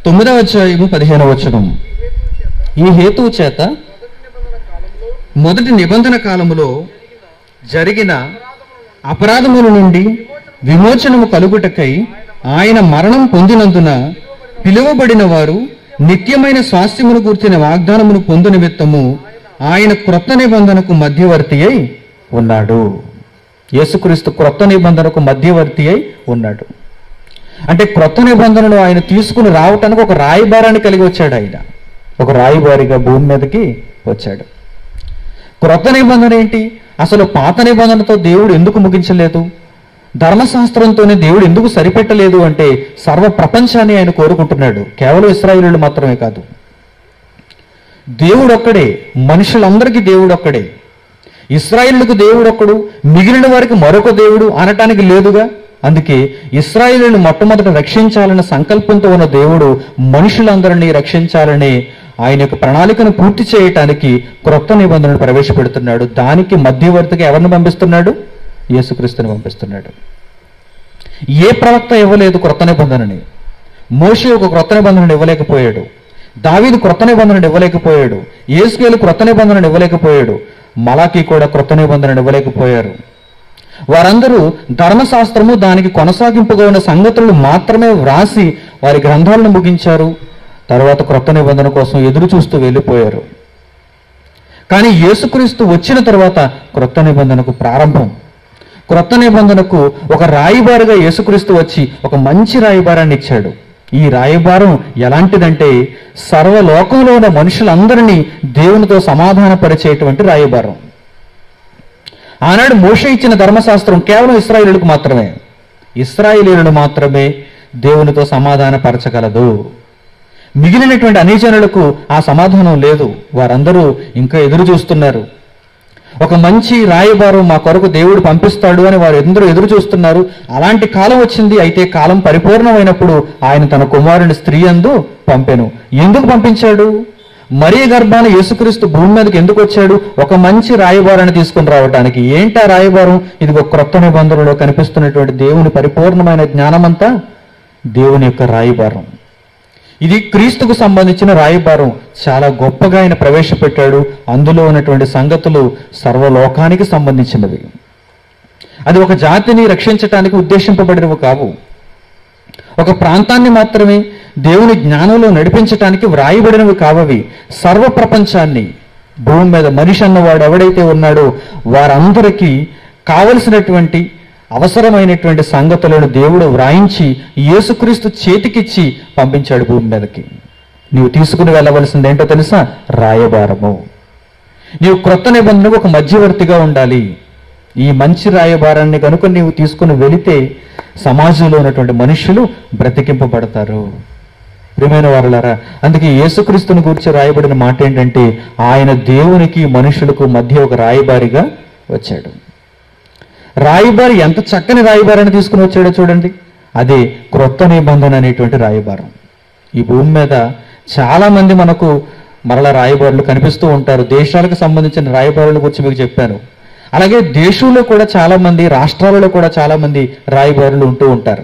9వ అధ్యాయము 15వ వచనం. ఈ హేతువు చేత మొదటి నిబంధన కాలములో జరిగిన అపరాధముల నుండి విమోచనము కలుగుటకై ఆయన మరణం పొందినందున పిలువబడిన వారు నిత్యమైన స్వాస్థ్యమును గూర్చిన వాగ్దానమును పొందు నిమిత్తము ఆయన క్రొత్త నిబంధనకు మధ్యవర్తి అయి ఉన్నాడు. యేసుక్రీస్తు క్రొత్త నిబంధనకు మధ్యవర్తి అయి ఉన్నాడు. అంటే క్రొత్త నిబంధనను ఆయన తీసుకుని రావటానికి ఒక రాయబారాన్ని కలిగి వచ్చాడు. ఆయన ఒక రాయబారిగా భూమి మీదకి వచ్చాడు. క్రొత్త నిబంధన ఏంటి? అసలు పాత నిబంధనతో దేవుడు ఎందుకు ముగించలేదు? ధర్మశాస్త్రంతోనే దేవుడు ఎందుకు సరిపెట్టలేదు అంటే సర్వ ప్రపంచాన్ని ఆయన కోరుకుంటున్నాడు. కేవలం ఇశ్రాయేలీయులు మాత్రమే కాదు. దేవుడు ఒక్కడే, మనుషులందరికీ దేవుడు ఒక్కడే. ఇశ్రాయేలులకు దేవుడు ఒక్కడు, మిగిలిన వారికి మరొక దేవుడు అనటానికి లేదుగా. అందుకే ఇశ్రాయేలును మొట్టమొదట రక్షించాలన్న సంకల్పంతో ఉన్న దేవుడు మనుషులందరినీ రక్షించాలని ఆయన యొక్క ప్రణాళికను పూర్తి చేయటానికి క్రొత్త నిబంధనను ప్రవేశపెడుతున్నాడు. దానికి మధ్యవర్తిగా ఎవరిని పంపిస్తున్నాడు? యేసుక్రీస్తుని పంపిస్తున్నాడు. ఏ ప్రవక్త ఇవ్వలేదు క్రొత్త నిబంధనని. మోషే ఒక క్రొత్త నిబంధనను ఇవ్వలేకపోయాడు. దావీదు క్రొత్త నిబంధనను ఇవ్వలేకపోయాడు. యేసుకేలు క్రొత్త నిబంధనను ఇవ్వలేకపోయాడు. మలాకీ కూడా క్రొత్త నిబంధనను ఇవ్వలేకపోయారు. వారందరూ ధర్మశాస్త్రము దానికి కొనసాగింపుగా ఉన్న సంగతులను మాత్రమే వ్రాసి వారి గ్రంథాలను ముగించారు. తర్వాత క్రొత్త నిబంధన కోసం ఎదురు చూస్తూ వెళ్ళిపోయారు. కానీ యేసుక్రీస్తు వచ్చిన తర్వాత క్రొత్త నిబంధనకు ప్రారంభం. క్రొత్త నిబంధనకు ఒక రాయబారిగా యేసుక్రీస్తు వచ్చి ఒక మంచి రాయబారాన్ని ఇచ్చాడు. ఈ రాయబారం ఎలాంటిదంటే సర్వలోకంలో ఉన్న మనుషులందరినీ దేవునితో సమాధానపరిచేటువంటి రాయబారం. ఆనాడు మోషే ఇచ్చిన ధర్మశాస్త్రం కేవలం ఇశ్రాయేలీయులకు మాత్రమే. ఇశ్రాయేలీయులను మాత్రమే దేవునితో సమాధానపరచగలదు. మిగిలినటువంటి అన్యజనులకు ఆ సమాధానం లేదు. వారందరూ ఇంకా ఎదురు చూస్తున్నారు. ఒక మంచి రాయబారం మా కొరకు దేవుడు పంపిస్తాడు అని వారు అందరూ ఎదురు చూస్తున్నారు. అలాంటి కాలం వచ్చింది. అయితే కాలం పరిపూర్ణమైనప్పుడు ఆయన తన కుమారుని స్త్రీ యందు పంపెను. ఎందుకు పంపించాడు? మరియ గర్భాన యేసుక్రీస్తు భూమి మీదకి ఎందుకు వచ్చాడు? ఒక మంచి రాయబారాన్ని తీసుకుని రావడానికి. ఏంటా రాయబారం? ఇది ఒక క్రొత్త నిబంధనలో కనిపిస్తున్నటువంటి దేవుని పరిపూర్ణమైన జ్ఞానమంతా దేవుని యొక్క రాయబారం. ఇది క్రీస్తుకు సంబంధించిన రాయబారం. చాలా గొప్పగా ఆయన ప్రవేశపెట్టాడు. అందులో ఉన్నటువంటి సంగతులు సర్వలోకానికి సంబంధించినవి. అది ఒక జాతిని రక్షించటానికి ఉద్దేశింపబడినవి కావు. ఒక ప్రాంతాన్ని మాత్రమే దేవుని జ్ఞానంలో నడిపించటానికి వ్రాయబడినవి కావవి. సర్వ ప్రపంచాన్ని, భూమి మీద మనిషి అన్నవాడు ఎవడైతే ఉన్నాడో వారందరికీ కావలసినటువంటి అవసరమైనటువంటి సంగతులను దేవుడు వ్రాయించి యేసుక్రీస్తు చేతికిచ్చి పంపించాడు భూమి మీదకి. నీవు తీసుకుని వెళ్ళవలసింది ఏంటో తెలుసా? రాయబారము. నీవు క్రొత్త నిబంధనకు ఒక మధ్యవర్తిగా ఉండాలి. ఈ మంచి రాయబారాన్ని కనుక నీవు తీసుకుని వెళితే సమాజంలో ఉన్నటువంటి మనుషులు బ్రతికింపబడతారు. ప్రియమైన వారలారా, అందుకే యేసుక్రీస్తుని గురించి రాయబడిన మాట ఏంటంటే ఆయన దేవునికి మనుషులకు మధ్య ఒక రాయబారిగా వచ్చాడు. రాయబారి ఎంత చక్కని రాయబారాన్ని తీసుకుని వచ్చాడో చూడండి. అదే క్రొత్త నిబంధన అనేటువంటి రాయబారం. ఈ భూమి మీద చాలామంది మనకు మరలా రాయబారులు కనిపిస్తూ ఉంటారు. దేశాలకు సంబంధించిన రాయబారుల గురించి మీకు చెప్పాను. అలాగే దేశంలో కూడా చాలామంది, రాష్ట్రాలలో కూడా చాలామంది రాయబారులు ఉంటూ ఉంటారు.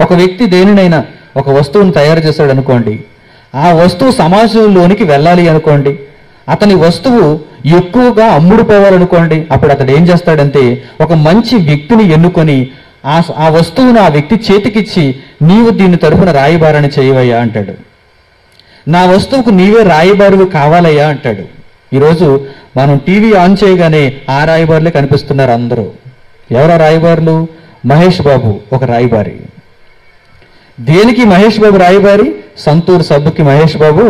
ఒక వ్యక్తి దేనినైనా ఒక వస్తువును తయారు చేశాడు అనుకోండి, ఆ వస్తువు సమాజంలోనికి వెళ్ళాలి అనుకోండి, అతని వస్తువు ఎక్కువగా అమ్ముడుపోవాలనుకోండి, అప్పుడు అతడు ఏం చేస్తాడంటే ఒక మంచి వ్యక్తిని ఎన్నుకొని ఆ వస్తువును ఆ వ్యక్తి చేతికిచ్చి, నీవు దీని తరఫున రాయబారాన్ని చేయవయ్యా అంటాడు. నా వస్తువుకు నీవే రాయబారులు కావాలయ్యా అంటాడు. ఈరోజు మనం టీవీ ఆన్ చేయగానే ఆ రాయబారులే కనిపిస్తున్నారు అందరూ. ఎవరా రాయబారులు? మహేష్ బాబు ఒక రాయబారి. దేనికి మహేష్ బాబు రాయబారి? సంతూర్ సబ్బుకి మహేష్ బాబు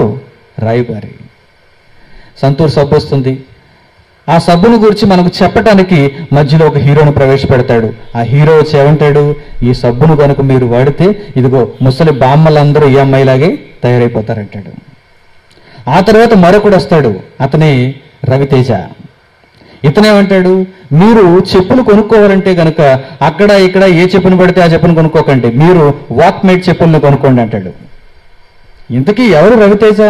రాయబారి. సంతూర్ సబ్బు వస్తుంది, ఆ సబ్బును గురించి మనకు చెప్పటానికి మధ్యలో ఒక హీరోను ప్రవేశపెడతాడు. ఆ హీరో వచ్చి ఏమంటాడు, ఈ సబ్బును కనుక మీరు వాడితే ఇదిగో ముసలి బామ్మలందరూ ఈ అమ్మాయిలాగే తయారైపోతారంటాడు. ఆ తర్వాత మరొకడు వస్తాడు, అతనే రవితేజ. ఇతనేమంటాడు, మీరు చెప్పులు కొనుక్కోవాలంటే కనుక అక్కడ ఇక్కడ ఏ చెప్పును పడితే ఆ చెప్పును కొనుక్కోకండి, మీరు వాక్మేట్ చెప్పులను కొనుక్కోండి అంటాడు. ఇంతకీ ఎవరు రవితేజ?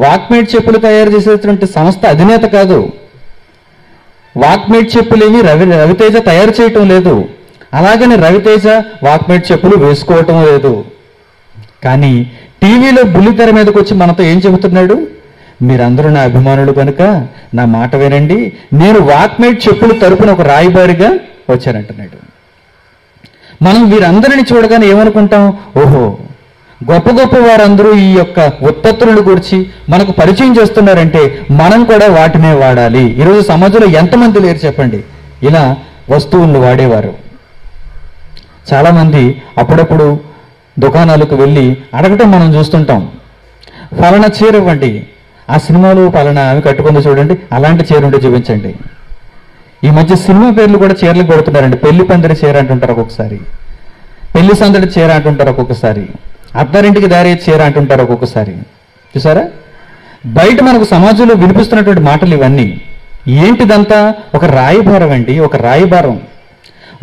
వాక్మేట్ చెప్పులు తయారు చేసేటువంటి సంస్థ అధినేత కాదు. వాక్మేట్ చెప్పులేమి రవితేజ తయారు చేయటం లేదు. అలాగని రవితేజ వాక్మేట్ చెప్పులు వేసుకోవటం లేదు. కానీ టీవీలో బుల్లితెర మీదకి వచ్చి మనతో ఏం చెబుతున్నాడు, మీరందరూ నా అభిమానులు కనుక నా మాట వినండి, నేను వాక్మేట్ చెప్పులు తరపున ఒక రాయబారిగా వచ్చానంటున్నాడు. మనం వీరందరిని చూడగానే ఏమనుకుంటాం, ఓహో గొప్ప గొప్ప వారందరూ ఈ యొక్క ఉత్పత్తులను గురించి మనకు పరిచయం చేస్తున్నారంటే మనం కూడా వాటినే వాడాలి. ఈరోజు సమాజంలో ఎంతమంది లేరు చెప్పండి ఇలా వస్తువులను వాడేవారు? చాలామంది అప్పుడప్పుడు దుకాణాలకు వెళ్ళి అడగటం మనం చూస్తుంటాం. ఫలానా చీర ఇవ్వండి, ఆ సినిమాలో ఫలానా అవి కట్టుకుందో చూడండి, అలాంటి చీర ఉంటే చూపించండి. ఈ మధ్య సినిమా పేర్లు కూడా చీరలకు పెడుతున్నారండి. పెళ్లి పందిరి చీర అంటుంటారు ఒక్కొక్కసారి, పెళ్లి సందడి చీర అంటుంటారు ఒక్కొక్కసారి, అత్తారింటికి దారి చీర అంటుంటారు ఒక్కొక్కసారి. చూసారా, బయట మనకు సమాజంలో వినిపిస్తున్నటువంటి మాటలు ఇవన్నీ. ఏంటిదంతా? ఒక రాయబారం అండి, ఒక రాయబారం.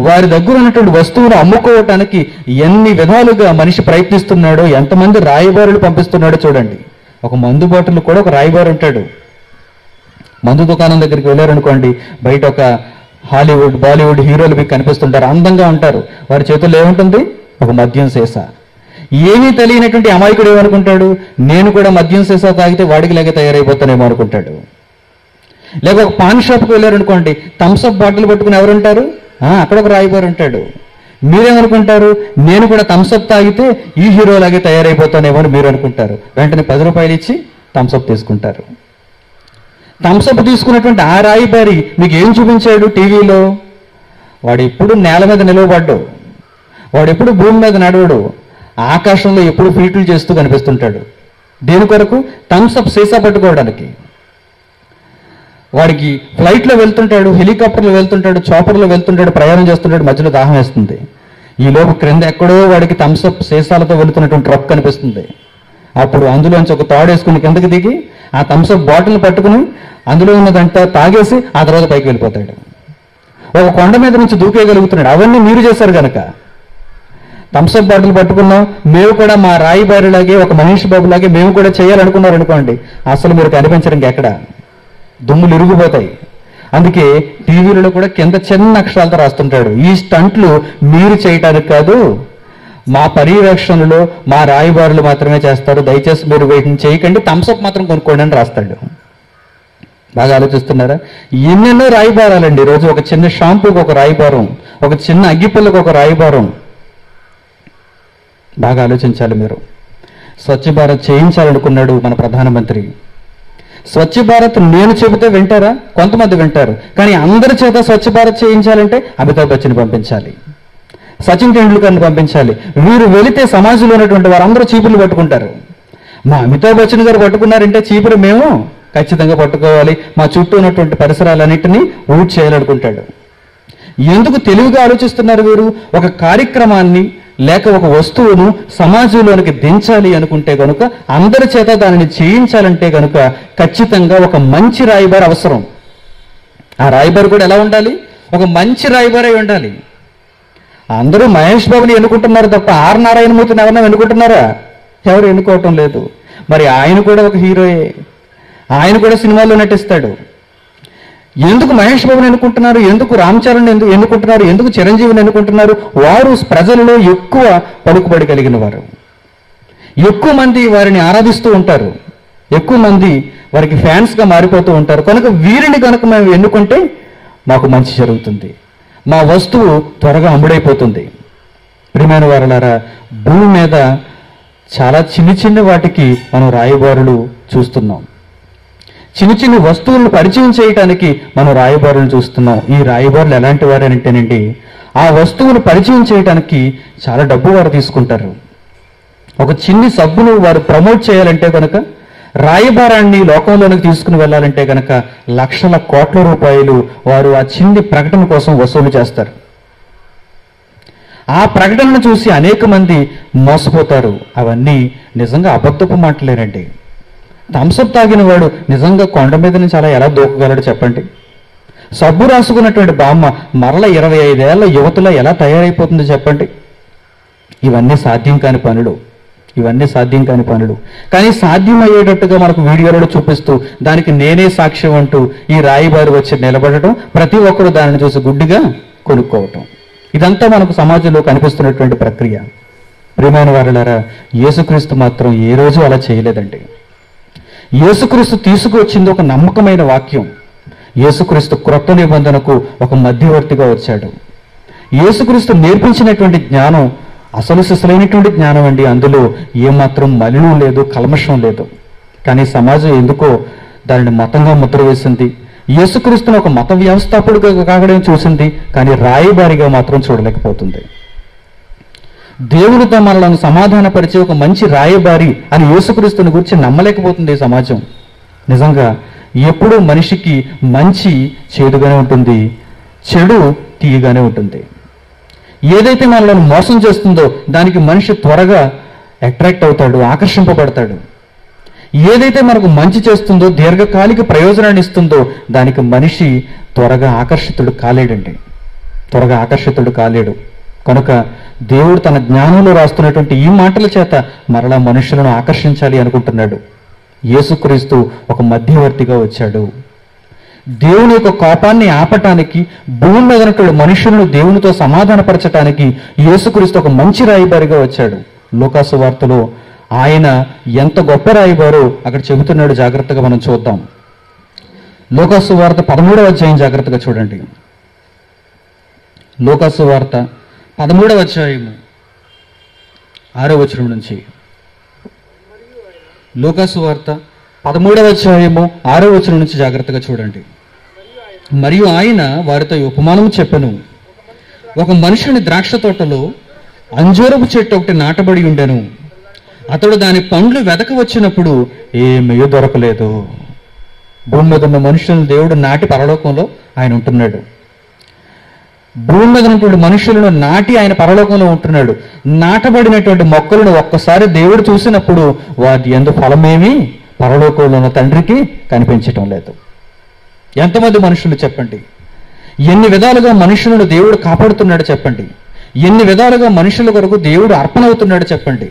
వారి దగ్గర ఉన్నటువంటి వస్తువును అమ్ముకోవటానికి ఎన్ని విధాలుగా మనిషి ప్రయత్నిస్తున్నాడో, ఎంతమంది రాయబారులు పంపిస్తున్నాడో చూడండి. ఒక మందు బాటిల్ కూడా ఒక రాయబారు ఉంటాడు. మందు దుకాణం దగ్గరికి వెళ్ళారనుకోండి, బయట ఒక హాలీవుడ్ బాలీవుడ్ హీరోలు మీకు కనిపిస్తుంటారు, అందంగా ఉంటారు. వారి చేతుల్లో ఏముంటుంది? ఒక మద్యం సీసా. ఏమీ తెలియనటువంటి అమాయకుడు ఏమనుకుంటాడు, నేను కూడా మద్యం సీసా తాగితే వాడికిలాగే తయారైపోతానేమో అనుకుంటాడు. లేక ఒక పాన్ షాప్కి వెళ్ళారనుకోండి, థమ్స్అప్ బాటిల్ పట్టుకుని ఎవరుంటారు? అక్కడ ఒక రాయబారు ఉంటాడు. మీరేమనుకుంటారు, నేను కూడా థమ్స్అప్ తాగితే ఈ హీరోలాగే తయారైపోతానేమో అని మీరు అనుకుంటారు. వెంటనే 10 రూపాయలు ఇచ్చి థమ్స్అప్ తీసుకుంటారు. థమ్స్అప్ తీసుకున్నటువంటి ఆ రాయబారి మీకు ఏం చూపించాడు టీవీలో? వాడు ఎప్పుడు నేల మీద నిలవబడ్డు, వాడు ఎప్పుడు భూమి మీద నడవడు, ఆకాశంలో ఎప్పుడు ఫీట్లు చేస్తూ కనిపిస్తుంటాడు. దేని కొరకు? థమ్స్అప్ సీసా పట్టుకోవడానికి. వాడికి ఫ్లైట్లో వెళ్తుంటాడు, హెలికాప్టర్లో వెళ్తుంటాడు, చాపర్లో వెళ్తుంటాడు, ప్రయాణం చేస్తుంటాడు, మధ్యలో దాహం వేస్తుంది. ఈలోపు క్రింద ఎక్కడో వాడికి థమ్స్అప్ సీసాలతో వెళుతున్నటువంటి ట్రక్ కనిపిస్తుంది. అప్పుడు అందులోంచి ఒక తాడు వేసుకుని కిందకి దిగి ఆ థమ్స్అప్ బాటిల్ పట్టుకుని అందులో ఉన్నదంతా తాగేసి ఆ తర్వాత పైకి వెళ్ళిపోతాడు. ఒక కొండ మీద నుంచి దూకేయగలుగుతున్నాడు. అవన్నీ మీరు చేశారు కనుక. థమ్స్అప్ బాటిల్ పట్టుకున్నాం, మేము కూడా మా రాయిబారిలాగే ఒక మహేష్ బాబులాగే మేము కూడా చేయాలనుకున్నారు అనుకోండి, అసలు మీరు కనిపించరు ఇంకెక్కడ, దుమ్ములు ఇరిగిపోతాయి. అందుకే టీవీలలో కూడా కింద చిన్న అక్షరాలతో రాస్తుంటాడు, ఈ స్టంట్లు మీరు చేయటానికి కాదు, మా పర్యవేక్షణలో మా రాయబారులు మాత్రమే చేస్తారు, దయచేసి మీరు వీటిని చేయకండి, థమ్స్అప్ మాత్రం కొనుక్కోండి అని రాస్తాడు. బాగా ఆలోచిస్తున్నారా? ఎన్నెన్నో రాయబారాలండి. రోజు ఒక చిన్న షాంపూకి ఒక రాయబారం, ఒక చిన్న అగ్గిపుల్లకు ఒక రాయబారం. బాగా ఆలోచించాలి మీరు. స్వచ్ఛ భారత్ చేయించాలనుకున్నాడు మన ప్రధానమంత్రి. స్వచ్ఛ భారత్ నేను చెబితే వింటారా? కొంతమంది వింటారు. కానీ అందరి చేత స్వచ్ఛ భారత్ చేయించాలంటే అమితాబ్ బచ్చన్ పంపించాలి, సచిన్ టెండూల్కర్ని పంపించాలి. వీరు వెళితే సమాజంలో ఉన్నటువంటి వారందరూ చీపులు పట్టుకుంటారు. మా అమితాబ్ బచ్చన్ గారు పట్టుకున్నారంటే చీపురు మేము ఖచ్చితంగా పట్టుకోవాలి, మా చుట్టూ ఉన్నటువంటి పరిసరాలన్నింటినీ ఊడ్ చేయాలనుకుంటాడు. ఎందుకు తెలివిగా ఆలోచిస్తున్నారు వీరు? ఒక కార్యక్రమాన్ని లేక ఒక వస్తువును సమాజంలోనికి దించాలి అనుకుంటే కనుక, అందరి చేత దానిని చేయించాలంటే కనుక ఖచ్చితంగా ఒక మంచి రాయబారి అవసరం. ఆ రాయబారి కూడా ఎలా ఉండాలి? ఒక మంచి రాయబారి అయి ఉండాలి. అందరూ మహేష్ బాబుని ఎన్నుకుంటున్నారు తప్ప ఆర్ నారాయణమూర్తిని ఎవరన్నా ఎన్నుకుంటున్నారా? ఎవరు ఎన్నుకోవటం లేదు. మరి ఆయన కూడా ఒక హీరోయే, ఆయన కూడా సినిమాల్లో నటిస్తాడు. ఎందుకు మహేష్ బాబుని ఎన్నుకుంటున్నారు, ఎందుకు రామ్ చరణ్ ఎన్నుకుంటున్నారు, ఎందుకు చిరంజీవిని ఎన్నుకుంటున్నారు? వారు ప్రజలలో ఎక్కువ పలుకుబడి కలిగిన వారు, ఎక్కువ మంది వారిని ఆరాధిస్తూ ఉంటారు, ఎక్కువ మంది వారికి ఫ్యాన్స్గా మారిపోతూ ఉంటారు. కనుక వీరిని కనుక మేము ఎన్నుకుంటే మాకు మంచి జరుగుతుంది, మా వస్తువు త్వరగా అమ్ముడైపోతుంది. ప్రియమైన వారలారా, భూమి మీద చాలా చిన్న వాటికి మనం రాయబారులు చూస్తున్నాం. చిన్న వస్తువులను పరిచయం చేయడానికి మనం రాయబారులను చూస్తున్నాం. ఈ రాయబారులు ఎలాంటి వారంటేనండి, ఆ వస్తువును పరిచయం చేయడానికి చాలా డబ్బు వారు తీసుకుంటారు. ఒక చిన్ని సబ్బును వారు ప్రమోట్ చేయాలంటే కనుక, రాయబారాన్ని లోకంలోనికి తీసుకుని వెళ్ళాలంటే కనుక లక్షల కోట్ల రూపాయలు వారు ఆ చిన్ని ప్రకటన కోసం వసూలు చేస్తారు. ఆ ప్రకటనను చూసి అనేక మంది మోసపోతారు. అవన్నీ నిజంగా అబద్ధపు మాటలేనండి. థమ్సప్ తాగిన వాడు నిజంగా కొండ మీద నుంచి అలా ఎలా దూకగలడు చెప్పండి? సబ్బు రాసుకున్నటువంటి బామ్మ మరల 25 ఏళ్ల యువతలో ఎలా తయారైపోతుంది చెప్పండి? ఇవన్నీ సాధ్యం కాని పనులు, ఇవన్నీ సాధ్యం కాని పనులు. కానీ సాధ్యమయ్యేటట్టుగా మనకు వీడియోలలో చూపిస్తూ దానికి నేనే సాక్ష్యం అంటూ ఈ రాయిబారు వచ్చి నిలబడటం, ప్రతి ఒక్కరు దానిని చూసి గుడ్డిగా కొనుక్కోవటం, ఇదంతా మనకు సమాజంలో కనిపిస్తున్నటువంటి ప్రక్రియ. ప్రియమైన వారలారా, యేసుక్రీస్తు మాత్రం ఏ రోజు అలా చేయలేదండి. యేసుక్రీస్తు తీసుకువచ్చింది ఒక నమ్మకమైన వాక్యం. యేసుక్రీస్తు క్రొత్త నిబంధనకు ఒక మధ్యవర్తిగా వచ్చాడు. యేసుక్రీస్తు నేర్పించినటువంటి జ్ఞానం అసలు సిసలైనటువంటి జ్ఞానం అండి. అందులో ఏమాత్రం మలినం లేదు, కల్మషం లేదు. కానీ సమాజం ఎందుకో దానిని మతంగా ముద్ర వేసింది. యేసుక్రీస్తును ఒక మత వ్యవస్థాపకుడిగా కాగడం చూసింది, కానీ రాయబారిగా మాత్రం చూడలేకపోతుంది. దేవుడితో మనలను సమాధానపరిచే ఒక మంచి రాయబారి అని యేసుక్రీస్తుని గురించి నమ్మలేకపోతుంది ఈ సమాజం. నిజంగా ఎప్పుడూ మనిషికి మంచి చేదుగానే ఉంటుంది, చెడు తీయగానే ఉంటుంది. ఏదైతే మనల్ని మోసం చేస్తుందో దానికి మనిషి త్వరగా అట్రాక్ట్ అవుతాడు, ఆకర్షింపబడతాడు. ఏదైతే మనకు మంచి చేస్తుందో, దీర్ఘకాలిక ప్రయోజనాన్ని ఇస్తుందో దానికి మనిషి త్వరగా ఆకర్షితుడు కాలేడండి, త్వరగా ఆకర్షితుడు కాలేడు. కనుక దేవుడు తన జ్ఞానంలో రాస్తున్నటువంటి ఈ మాటల చేత మరలా మనుషులను ఆకర్షించాలి అనుకుంటున్నాడు. యేసుక్రీస్తు ఒక మధ్యవర్తిగా వచ్చాడు. దేవుని యొక్క కోపాన్ని ఆపటానికి, భూమి మీద ఉన్నటువంటి మనుషులను దేవునితో సమాధానపరచటానికి యేసుక్రీస్తు ఒక మంచి రాయబారిగా వచ్చాడు. లూకాసు వార్తలో ఆయన ఎంత గొప్ప రాయబారో అక్కడ చెబుతున్నాడు. జాగ్రత్తగా మనం చూద్దాం. లూకాసు వార్త 13వ అధ్యాయం జాగ్రత్తగా చూడండి. లూకాసు వార్త 13వ అధ్యాయము 6వ వచనం నుంచి. లూకాసు వార్త 13వ అధ్యాయము 6వ వచనం నుంచి జాగ్రత్తగా చూడండి. మరియు ఆయన వారితో ఉపమానం చెప్పెను. ఒక మనుషుని ద్రాక్ష తోటలో అంజూరపు చెట్టు ఒకటి నాటబడి ఉండెను. అతడు దాని పండ్లు వెదక వచ్చినప్పుడు ఏమీ దొరకలేదు. భూమి మీద ఉన్న మనుషులను దేవుడు నాటి పరలోకంలో ఆయన ఉంటున్నాడు. భూమి మీద ఉన్నటువంటి మనుషులను నాటి ఆయన పరలోకంలో ఉంటున్నాడు. నాటబడినటువంటి మొక్కలను ఒక్కసారి దేవుడు చూసినప్పుడు వాటి యందు ఫలమేమీ పరలోకంలో ఉన్న తండ్రికి కనిపించటం లేదు. ఎంతమంది మనుషులు చెప్పండి? ఎన్ని విధాలుగా మనుషులను దేవుడు కాపాడుతున్నాడు చెప్పండి? ఎన్ని విధాలుగా మనుషుల కొరకు దేవుడు అర్పణ అవుతున్నాడు చెప్పండి?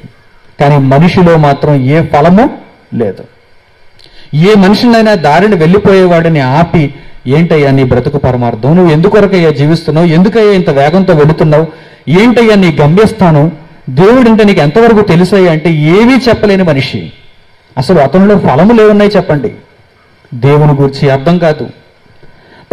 కానీ మనిషిలో మాత్రం ఏ ఫలము లేదు. ఏ మనుషులైనా దారిని వెళ్ళిపోయేవాడిని ఆపి, ఏంటయ్యా నీ బ్రతుకు పరమార్థం, నువ్వు ఎందుకొరకయ్యా జీవిస్తున్నావు, ఎందుకయ్యా ఇంత వేగంతో వెళుతున్నావు, ఏంటయ్యా నీ గమ్యస్థానం, దేవుడంటే నీకు ఎంతవరకు తెలుసయ్యా అంటే ఏమీ చెప్పలేని మనిషి. అసలు అతనిలో ఫలములు ఏమున్నాయి చెప్పండి? దేవుని గురించి అర్థం కాదు.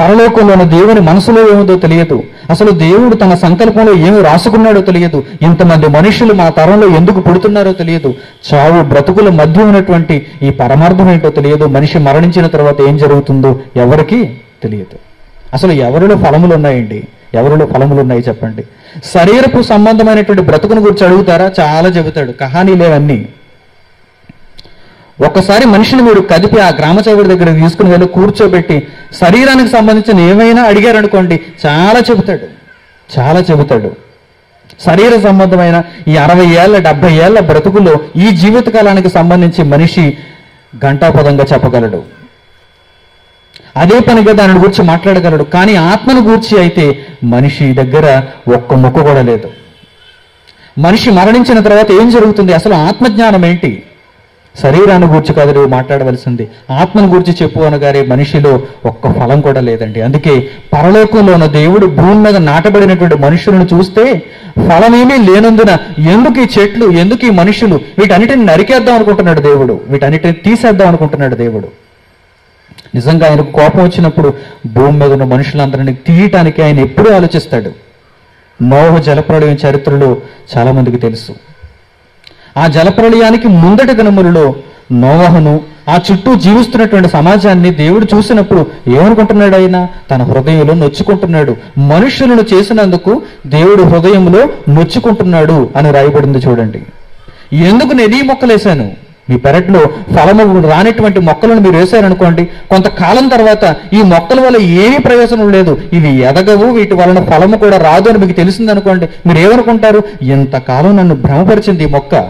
పరలోకంలో ఉన్న దేవుని మనసులో ఏముందో తెలియదు. అసలు దేవుడు తన సంకల్పంలో ఏమి రాసుకున్నాడో తెలియదు. ఇంతమంది మనుషులు మన తరంలో ఎందుకు పుడుతున్నారో తెలియదు. చావు బ్రతుకుల మధ్య ఉన్నటువంటి ఈ పరమార్థం ఏంటో తెలియదు. మనిషి మరణించిన తర్వాత ఏం జరుగుతుందో ఎవరికీ తెలియదు. అసలు ఎవరిలో ఫలములు ఉన్నాయండి? ఎవరిలో ఫలములు ఉన్నాయి చెప్పండి? శరీరపు సంబంధమైనటువంటి బ్రతుకుని గురించి అడుగుతారా? చాలా చెబుతాడు, కహానీలేవన్నీ. ఒక్కసారి మనిషిని మీరు కదిపి ఆ గ్రామ చౌడి దగ్గర తీసుకుని వెళ్ళి కూర్చోబెట్టి శరీరానికి సంబంధించిన ఏమైనా అడిగారనుకోండి, చాలా చెబుతాడు. శరీర సంబంధమైన ఈ 60 ఏళ్ళ 70 ఏళ్ళ బ్రతుకులో ఈ జీవితకాలానికి సంబంధించి మనిషి ఘంటాపదంగా చెప్పగలడు. అదే పనిగా దాని గురించి మాట్లాడగలడు. కానీ ఆత్మను గూర్చి అయితే మనిషి దగ్గర ఒక్క ముక్క కూడా లేదు. మనిషి మరణించిన తర్వాత ఏం జరుగుతుంది? అసలు ఆత్మజ్ఞానం ఏంటి? శరీరాన్ని గూర్చి కాదు నువ్వు మాట్లాడవలసింది, ఆత్మను గూర్చి చెప్పు అనగానే మనిషిలో ఒక్క ఫలం కూడా లేదండి. అందుకే పరలోకంలో ఉన్న దేవుడు భూమి మీద నాటబడినటువంటి మనుషులను చూస్తే ఫలమేమీ లేనందున ఎందుకు ఈ చెట్లు, ఎందుకు ఈ మనుషులు, వీటన్నిటిని నరికేద్దాం అనుకుంటున్నాడు దేవుడు, వీటన్నిటిని తీసేద్దాం అనుకుంటున్నాడు దేవుడు. నిజంగా ఆయనకు కోపం వచ్చినప్పుడు భూమి మీద ఉన్న మనుషులందరినీ తీయటానికి ఆయన ఎప్పుడూ ఆలోచిస్తాడు. నోహు జలప్రళయం చరిత్రలో చాలా మందికి తెలుసు. ఆ జలప్రళయానికి ముందటి దినములలో నోవహును ఆ చుట్టూ జీవిస్తున్నటువంటి సమాజాన్ని దేవుడు చూసినప్పుడు ఏమనుకుంటున్నాడు? ఆయన తన హృదయంలో నొచ్చుకుంటున్నాడు. మనుషులను చేసినందుకు దేవుడు హృదయంలో నొచ్చుకుంటున్నాడు అని రాయబడింది చూడండి. ఎందుకు నేను ఈ మొక్కలు వేశాను? మీ పెరట్లో ఫలము రానటువంటి మొక్కలను మీరు వేశారనుకోండి, కొంతకాలం తర్వాత ఈ మొక్కల వల్ల ఏమీ ప్రయోజనం లేదు, ఇవి ఎదగవు, వీటి వలన ఫలము కూడా రాదు అని మీకు తెలిసిందనుకోండి, మీరు ఏమనుకుంటారు? ఇంతకాలం నన్ను భ్రమపరిచింది ఈ మొక్క,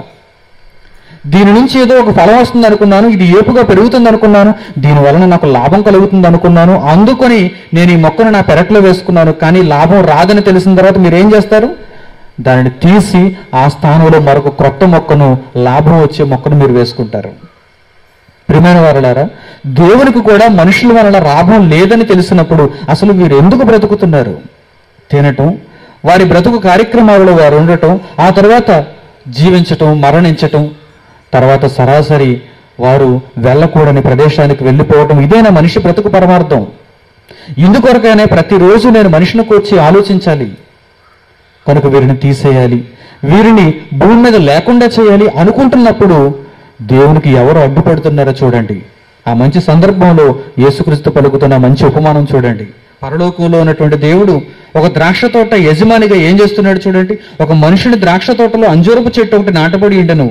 దీని నుంచి ఏదో ఒక ఫలం వస్తుంది అనుకున్నాను, ఇది ఏపుగా పెరుగుతుంది అనుకున్నాను, దీని వలన నాకు లాభం కలుగుతుంది అనుకున్నాను, అందుకొని నేను ఈ మొక్కను నా పెరట్లో వేసుకున్నాను. కానీ లాభం రాదని తెలిసిన తర్వాత మీరు ఏం చేస్తారు? దానిని తీసి ఆ స్థానంలో మరొక క్రొత్త మొక్కను, లాభం వచ్చే మొక్కను మీరు వేసుకుంటారు. ప్రియమైన వారలారా, దేవునికి కూడా మనుషుల వలన లాభం లేదని తెలిసినప్పుడు అసలు వీరు ఎందుకు బ్రతుకుతున్నారు? తినటం, వారి బ్రతుకు కార్యక్రమాలలో వారు ఉండటం, ఆ తర్వాత జీవించటం, మరణించటం, తర్వాత సరాసరి వారు వెళ్ళకూడని ప్రదేశానికి వెళ్ళిపోవటం, ఇదేనా మనిషి బ్రతుకు పరమార్థం? ఇందుకొరకైనా ప్రతిరోజు నేను మనిషిని కూర్చి ఆలోచించాలి, కనుక వీరిని తీసేయాలి, వీరిని భూమి మీద లేకుండా చేయాలి అనుకుంటున్నప్పుడు దేవునికి ఎవరు అడ్డుపడుతున్నారో చూడండి. ఆ మంచి సందర్భంలో యేసుక్రీస్తు పలుకుతున్న మంచి ఉపమానం చూడండి. పరలోకంలో ఉన్నటువంటి దేవుడు ఒక ద్రాక్ష తోట యజమానిగా ఏం చేస్తున్నాడు చూడండి. ఒక మనుషుని ద్రాక్ష తోటలో అంజూరపు చెట్టు ఒకటి నాటబడి ఉండెను.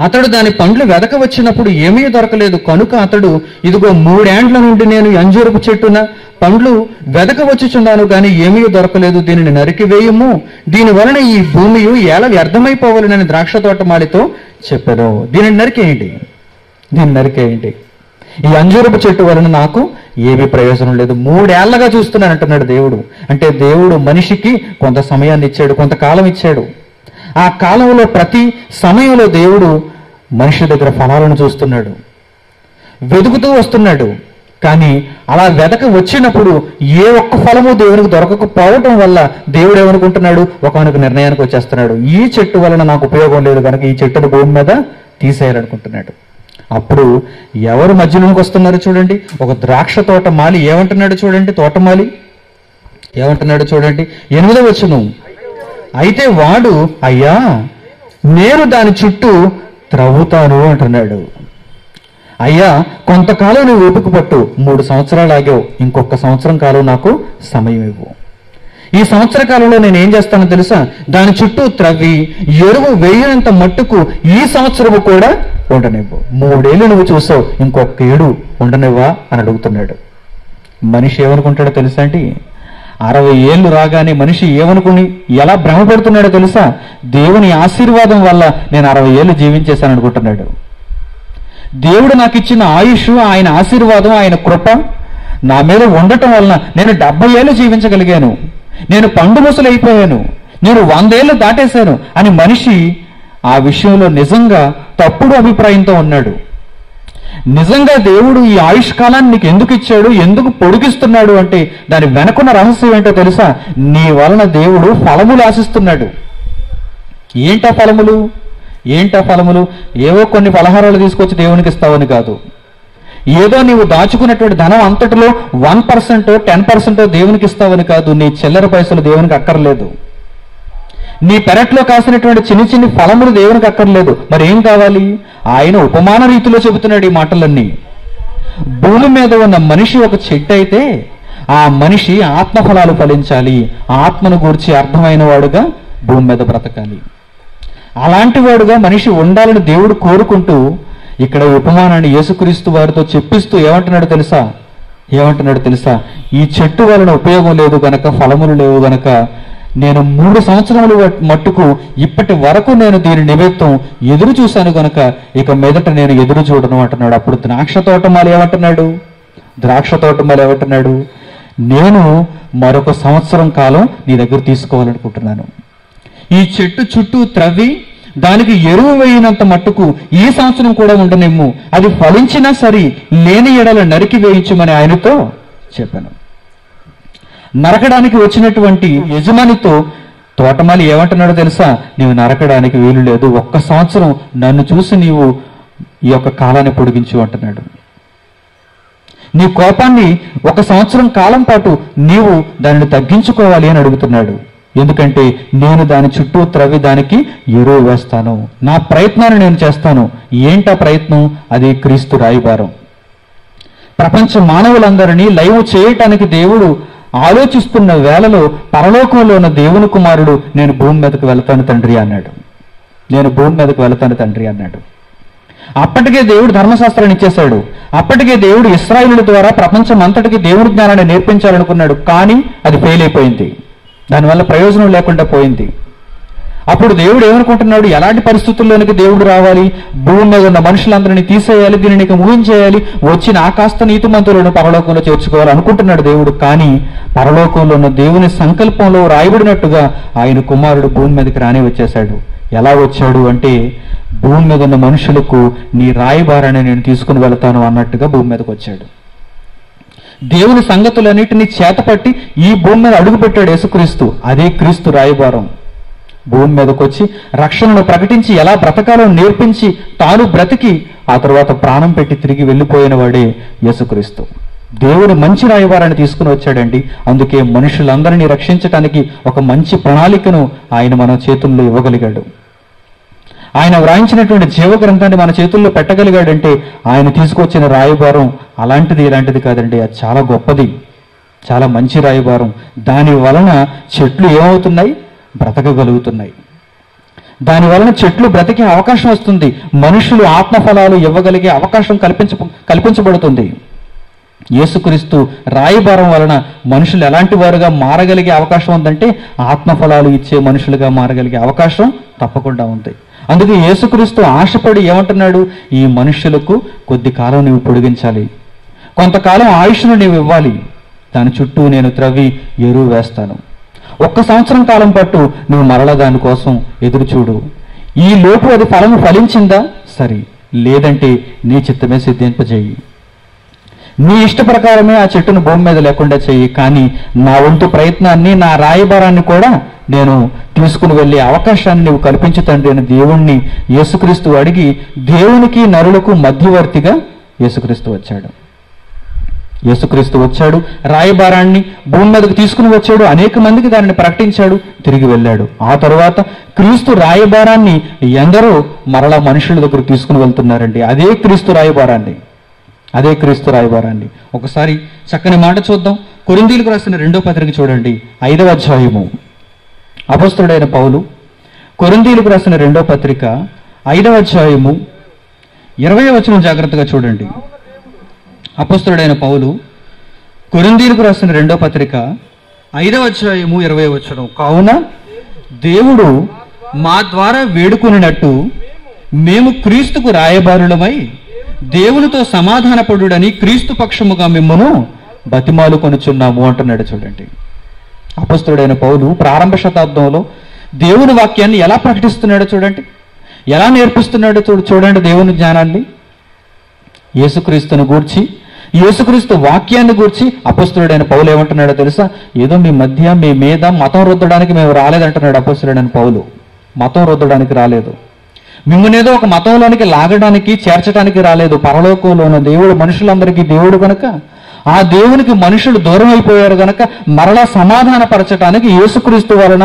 అతడు దాని పండ్లు వెదక వచ్చినప్పుడు ఏమీ దొరకలేదు, కనుక అతడు ఇదిగో 3 ఏండ్ల నుండి నేను అంజూరపు చెట్టున పండ్లు వెదక వచ్చుచున్నాను, కానీ ఏమీ దొరకలేదు, దీనిని నరికివేయము, దీని వలన ఈ భూమి ఎలా వ్యర్థమైపోవాలని ద్రాక్ష తోటమాలితో చెప్పాను. దీనిని నరికేయండి, దీన్ని నరికేయండి, ఈ అంజూరపు చెట్టు వలన నాకు ఏమీ ప్రయోజనం లేదు, 3 ఏళ్లగా చూస్తున్నాను అంటున్నాడు దేవుడు. అంటే దేవుడు మనిషికి కొంత సమయాన్ని ఇచ్చాడు, కొంతకాలం ఇచ్చాడు. ఆ కాలంలో ప్రతి సమయంలో దేవుడు మనిషి దగ్గర ఫలాలను చూస్తున్నాడు, వెతుకుతూ వస్తున్నాడు. కానీ అలా వెదక వచ్చినప్పుడు ఏ ఒక్క ఫలము దేవునికి దొరకకపోవటం వల్ల దేవుడు ఏమనుకుంటున్నాడు? ఒకనొక నిర్ణయానికి వచ్చేస్తున్నాడు, ఈ చెట్టు వలన నాకు ఉపయోగం లేదు కనుక ఈ చెట్టును భూమి మీద తీసేయాలనుకుంటున్నాడు. అప్పుడు ఎవరు మధ్యలోకి వస్తున్నారు చూడండి. ఒక ద్రాక్ష తోట మాలి ఏమంటున్నాడు చూడండి. తోటమాలి ఏమంటున్నాడు చూడండి. 8వ వచనం, అయితే వాడు, అయ్యా నేను దాని చుట్టూ త్రవ్వుతాను అంటున్నాడు. అయ్యా కొంతకాలం నువ్వు ఓపిక పట్టు, 3 సంవత్సరాలు ఆగావు, ఇంకొక సంవత్సరం కాలం నాకు సమయం ఇవ్వు. ఈ సంవత్సర కాలంలో నేను ఏం చేస్తానో తెలుసా? దాని చుట్టూ త్రవ్వి ఎరువు వేయనంత మట్టుకు ఈ సంవత్సరము కూడా ఉండనివ్వు. 3 ఏళ్ళు నువ్వు చూసావు, ఇంకొక 7 ఉండనివ్వా అని అడుగుతున్నాడు. మనిషి ఏమనుకుంటాడో తెలుసా అండి? 60 ఏళ్ళు రాగానే మనిషి ఏమనుకుని ఎలా భ్రమపడుతున్నాడో తెలుసా? దేవుని ఆశీర్వాదం వల్ల నేను 60 ఏళ్ళు జీవించేశాను అనుకుంటున్నాడు. దేవుడు నాకు ఇచ్చిన ఆయుష్, ఆయన ఆశీర్వాదం, ఆయన కృప నా మీద ఉండటం వలన నేను 70 ఏళ్ళు జీవించగలిగాను, నేను పండు ముసలైపోయాను, నేను 100 ఏళ్ళు దాటేశాను అని మనిషి ఆ విషయంలో నిజంగా తప్పుడు అభిప్రాయంతో ఉన్నాడు. నిజంగా దేవుడు ఈ ఆయుష్ కాలాన్ని నీకు ఎందుకు ఇచ్చాడు, ఎందుకు పొడిగిస్తున్నాడు అంటే దాని వెనకున్న రహస్యం ఏంటో తెలుసా? నీ వలన దేవుడు ఫలములు ఆశిస్తున్నాడు. ఏంటా ఫలములు? ఏంటా ఫలములు? ఏవో కొన్ని పలహారాలు తీసుకొచ్చి దేవునికి ఇస్తావని కాదు, ఏదో నీవు దాచుకున్నటువంటి ధనం అంతటిలో 1%, 10% దేవునికి ఇస్తావని కాదు. నీ చిల్లర పైసలు దేవునికి అక్కర్లేదు, నీ పెరట్లో కాసినటువంటి చిన్ని చిన్ని ఫలములు దేవునికి అక్కర్లేదు. మరి ఏం కావాలి? ఆయన ఉపమాన రీతిలో చెబుతున్నాడు ఈ మాటలన్నీ. భూమి మీద ఉన్న మనిషి ఒక చెట్టు అయితే ఆ మనిషి ఆత్మఫలాలు ఫలించాలి, ఆత్మను గూర్చి అర్థమైన వాడుగా భూమి మీద బ్రతకాలి. అలాంటి వాడుగా మనిషి ఉండాలని దేవుడు కోరుకుంటూ ఇక్కడ ఉపమానాన్ని యేసుక్రీస్తు వారితో చెప్పిస్తూ ఏమంటున్నాడు తెలుసా? ఈ చెట్టు వలన ఉపయోగం లేదు గనక, ఫలములు లేవు గనక నేను 3 సంవత్సరములు మట్టుకు ఇప్పటి వరకు నేను దీని నిమిత్తం ఎదురు చూశాను గనక ఇక మీదట నేను ఎదురు చూడను అంటున్నాడు. అప్పుడు ద్రాక్ష తోటమాలి ఏమంటున్నాడు? నేను మరొక సంవత్సరం కాలం నీ దగ్గర తీసుకోవాలనుకుంటున్నాను. ఈ చెట్టు చుట్టూ త్రవ్వి దానికి ఎరువు వేయినంత మట్టుకు ఈ సంవత్సరం కూడా ఉండనిమ్ము, అది ఫలించినా సరే లేని ఎడల నరికి వేయించమని ఆయనతో చెప్పాను. నరకడానికి వచ్చినటువంటి యజమానితో తోటమాలి ఏమంటున్నాడో తెలుసా? నీవు నరకడానికి వీలు లేదు, ఒక్క సంవత్సరం నన్ను చూసి నీవు ఈ యొక్క కాలాన్ని పొడిగించు అంటున్నాడు. నీ కోపాన్ని ఒక సంవత్సరం కాలం పాటు నీవు దానిని తగ్గించుకోవాలి అని అడుగుతున్నాడు. ఎందుకంటే నేను దాని చుట్టూ త్రవ్వి దానికి ఎరువు వేస్తాను, నా ప్రయత్నాన్ని నేను చేస్తాను. ఏంటా ప్రయత్నం? అది క్రీస్తు రాయబారం. ప్రపంచ మానవులందరినీ లైవ్ చేయటానికి దేవుడు ఆలోచిస్తున్న వేళలో పరలోకంలో ఉన్న దేవుని కుమారుడు నేను భూమి మీదకు వెళతాను తండ్రి అన్నాడు. నేను భూమి మీదకు వెళతాను తండ్రి అన్నాడు. అప్పటికే దేవుడు ధర్మశాస్త్రాన్ని ఇచ్చేశాడు. అప్పటికే దేవుడు ఇశ్రాయేలు ద్వారా ప్రపంచం అంతటికి దేవుడి జ్ఞానాన్ని నేర్పించాలనుకున్నాడు. కానీ అది ఫెయిల్ అయిపోయింది, దానివల్ల ప్రయోజనం లేకుండా పోయింది. అప్పుడు దేవుడు ఏమనుకుంటున్నాడు? ఎలాంటి పరిస్థితుల్లోనికి దేవుడు రావాలి? భూమి మీద ఉన్న మనుషులందరినీ తీసేయాలి, దీనిని ముగించేయాలి, వచ్చిన ఆకాస్త నీతిమంతులను పరలోకంలో చేర్చుకోవాలి అనుకుంటున్నాడు దేవుడు. కానీ పరలోకంలో ఉన్న దేవుని సంకల్పంలో రాయబడినట్టుగా ఆయన కుమారుడు భూమి మీదకి రాని వచ్చేశాడు. ఎలా వచ్చాడు అంటే, భూమి మీద ఉన్న మనుషులకు నీ రాయబారాన్ని నేను తీసుకుని వెళతాను అన్నట్టుగా భూమి మీదకి వచ్చాడు. దేవుని సంగతులన్నిటినీ చేతపట్టి ఈ భూమి మీద అడుగుపెట్టాడు యేసుక్రీస్తు. అదే క్రీస్తు రాయబారం. భూమి మీదకి వచ్చి రక్షణను ప్రకటించి ఎలా బ్రతకాలో నేర్పించి తాను బ్రతికి ఆ తర్వాత ప్రాణం పెట్టి తిరిగి వెళ్ళిపోయిన వాడే యేసుక్రీస్తు. దేవుడు మంచి రాయబారాన్ని తీసుకుని వచ్చాడండి. అందుకే మనుషులందరినీ రక్షించటానికి ఒక మంచి ప్రణాళికను ఆయన మన చేతుల్లో ఇవ్వగలిగాడు. ఆయన వ్రాయించినటువంటి జీవ గ్రంథాన్ని మన చేతుల్లో పెట్టగలిగాడంటే ఆయన తీసుకొచ్చిన రాయబారం అలాంటిది ఇలాంటిది కాదండి, అది చాలా గొప్పది, చాలా మంచి రాయబారం. దాని వలన చెట్లు ఏమవుతున్నాయి? బ్రతకగలుగుతున్నాయి. దాని వలన చెట్లు బ్రతికే అవకాశం వస్తుంది. మనుషులు ఆత్మఫలాలు ఇవ్వగలిగే అవకాశం కల్పించబడుతుంది. యేసుక్రీస్తు రాయబారం వలన మనుషులు ఎలాంటి వారుగా మారగలిగే అవకాశం ఉందంటే ఆత్మఫలాలు ఇచ్చే మనుషులుగా మారగలిగే అవకాశం తప్పకుండా ఉంది. అందుకే యేసుక్రీస్తు ఆశపడి ఏమంటున్నాడు? ఈ మనుషులకు కొద్ది కాలం నీవు పొడిగించాలి, కొంతకాలం ఆయుష్ను నీవు ఇవ్వాలి, దాని చుట్టూ నేను త్రవ్వి ఎరువు వేస్తాను. ఒక్క సంవత్సరం కాలం పాటు నువ్వు మరల దానికోసం ఎదురు చూడు. ఈ లోపు అది ఫలము ఫలించిందా సరే, లేదంటే నీ చిత్తమే సిద్ధింపజేయి. నీ ఇష్ట ప్రకారమే ఆ చెట్టును భూమి మీద లేకుండా చెయ్యి. కానీ నా వంతు ప్రయత్నాన్ని, నా రాయబారాన్ని కూడా నేను తీసుకుని వెళ్ళే అవకాశాన్ని నువ్వు కల్పించు తండ్రి అని దేవుణ్ణి యేసుక్రీస్తు అడిగి, దేవునికి నరులకు మధ్యవర్తిగా యేసుక్రీస్తు వచ్చాడు. యేసుక్రీస్తు వచ్చాడు, రాయబారాన్ని భూమి మీదకు తీసుకుని వచ్చాడు, అనేక మందికి దానిని ప్రకటించాడు, తిరిగి వెళ్ళాడు. ఆ తర్వాత క్రీస్తు రాయబారాన్ని ఎందరో మరలా మనుషుల దగ్గర తీసుకుని వెళ్తున్నారండి. అదే క్రీస్తు రాయబారాన్ని, అదే క్రీస్తు రాయబారాన్ని. ఒకసారి చక్కని మాట చూద్దాం. కొరింథీయులకు రాసిన 2వ పత్రిక చూడండి, 5వ అధ్యాయము. అపొస్తలుడైన పౌలు కొరింథీయులకు రాసిన 2వ పత్రిక 5వ అధ్యాయము 20వ వచనం జాగ్రత్తగా చూడండి. అపొస్తలుడైన పౌలు కొరింథీయులకు రాసిన 2వ పత్రిక 5వ అధ్యాయము 20వ వచనం. కావున దేవుడు మా ద్వారా వేడుకొనినట్టు మేము క్రీస్తుకు రాయబారులమై దేవునితో సమాధానపడుడని క్రీస్తు పక్షముగా మిమ్మను బతిమాలు కొనుచున్నాము అంటున్నాడు. చూడండి, అపొస్తలుడైన పౌలు ప్రారంభ శతాబ్దంలో దేవుని వాక్యాన్ని ఎలా ప్రకటిస్తున్నాడో చూడండి, ఎలా నేర్పిస్తున్నాడో చూడండి. దేవుని జ్ఞానాన్ని, యేసుక్రీస్తును గూర్చి, యేసుక్రీస్తు వాక్యాన్ని గూర్చి అపొస్తలుడైన పౌలు ఏమంటున్నాడో తెలుసా? ఏదో మీ మధ్య మీ మీద మతం రుద్దడానికి మేము రాలేదంటున్నాడు అపొస్తలుడైన పౌలు. మతం రుద్దడానికి రాలేదు, మిమ్మల్నేదో ఒక మతంలోనికి లాగడానికి చేర్చడానికి రాలేదు. పరలోకంలో ఉన్న దేవుడు మనుషులందరికీ దేవుడు కనుక, ఆ దేవునికి మనుషులు దూరం అయిపోయారు కనుక మరలా సమాధానపరచడానికి యేసుక్రీస్తు వలన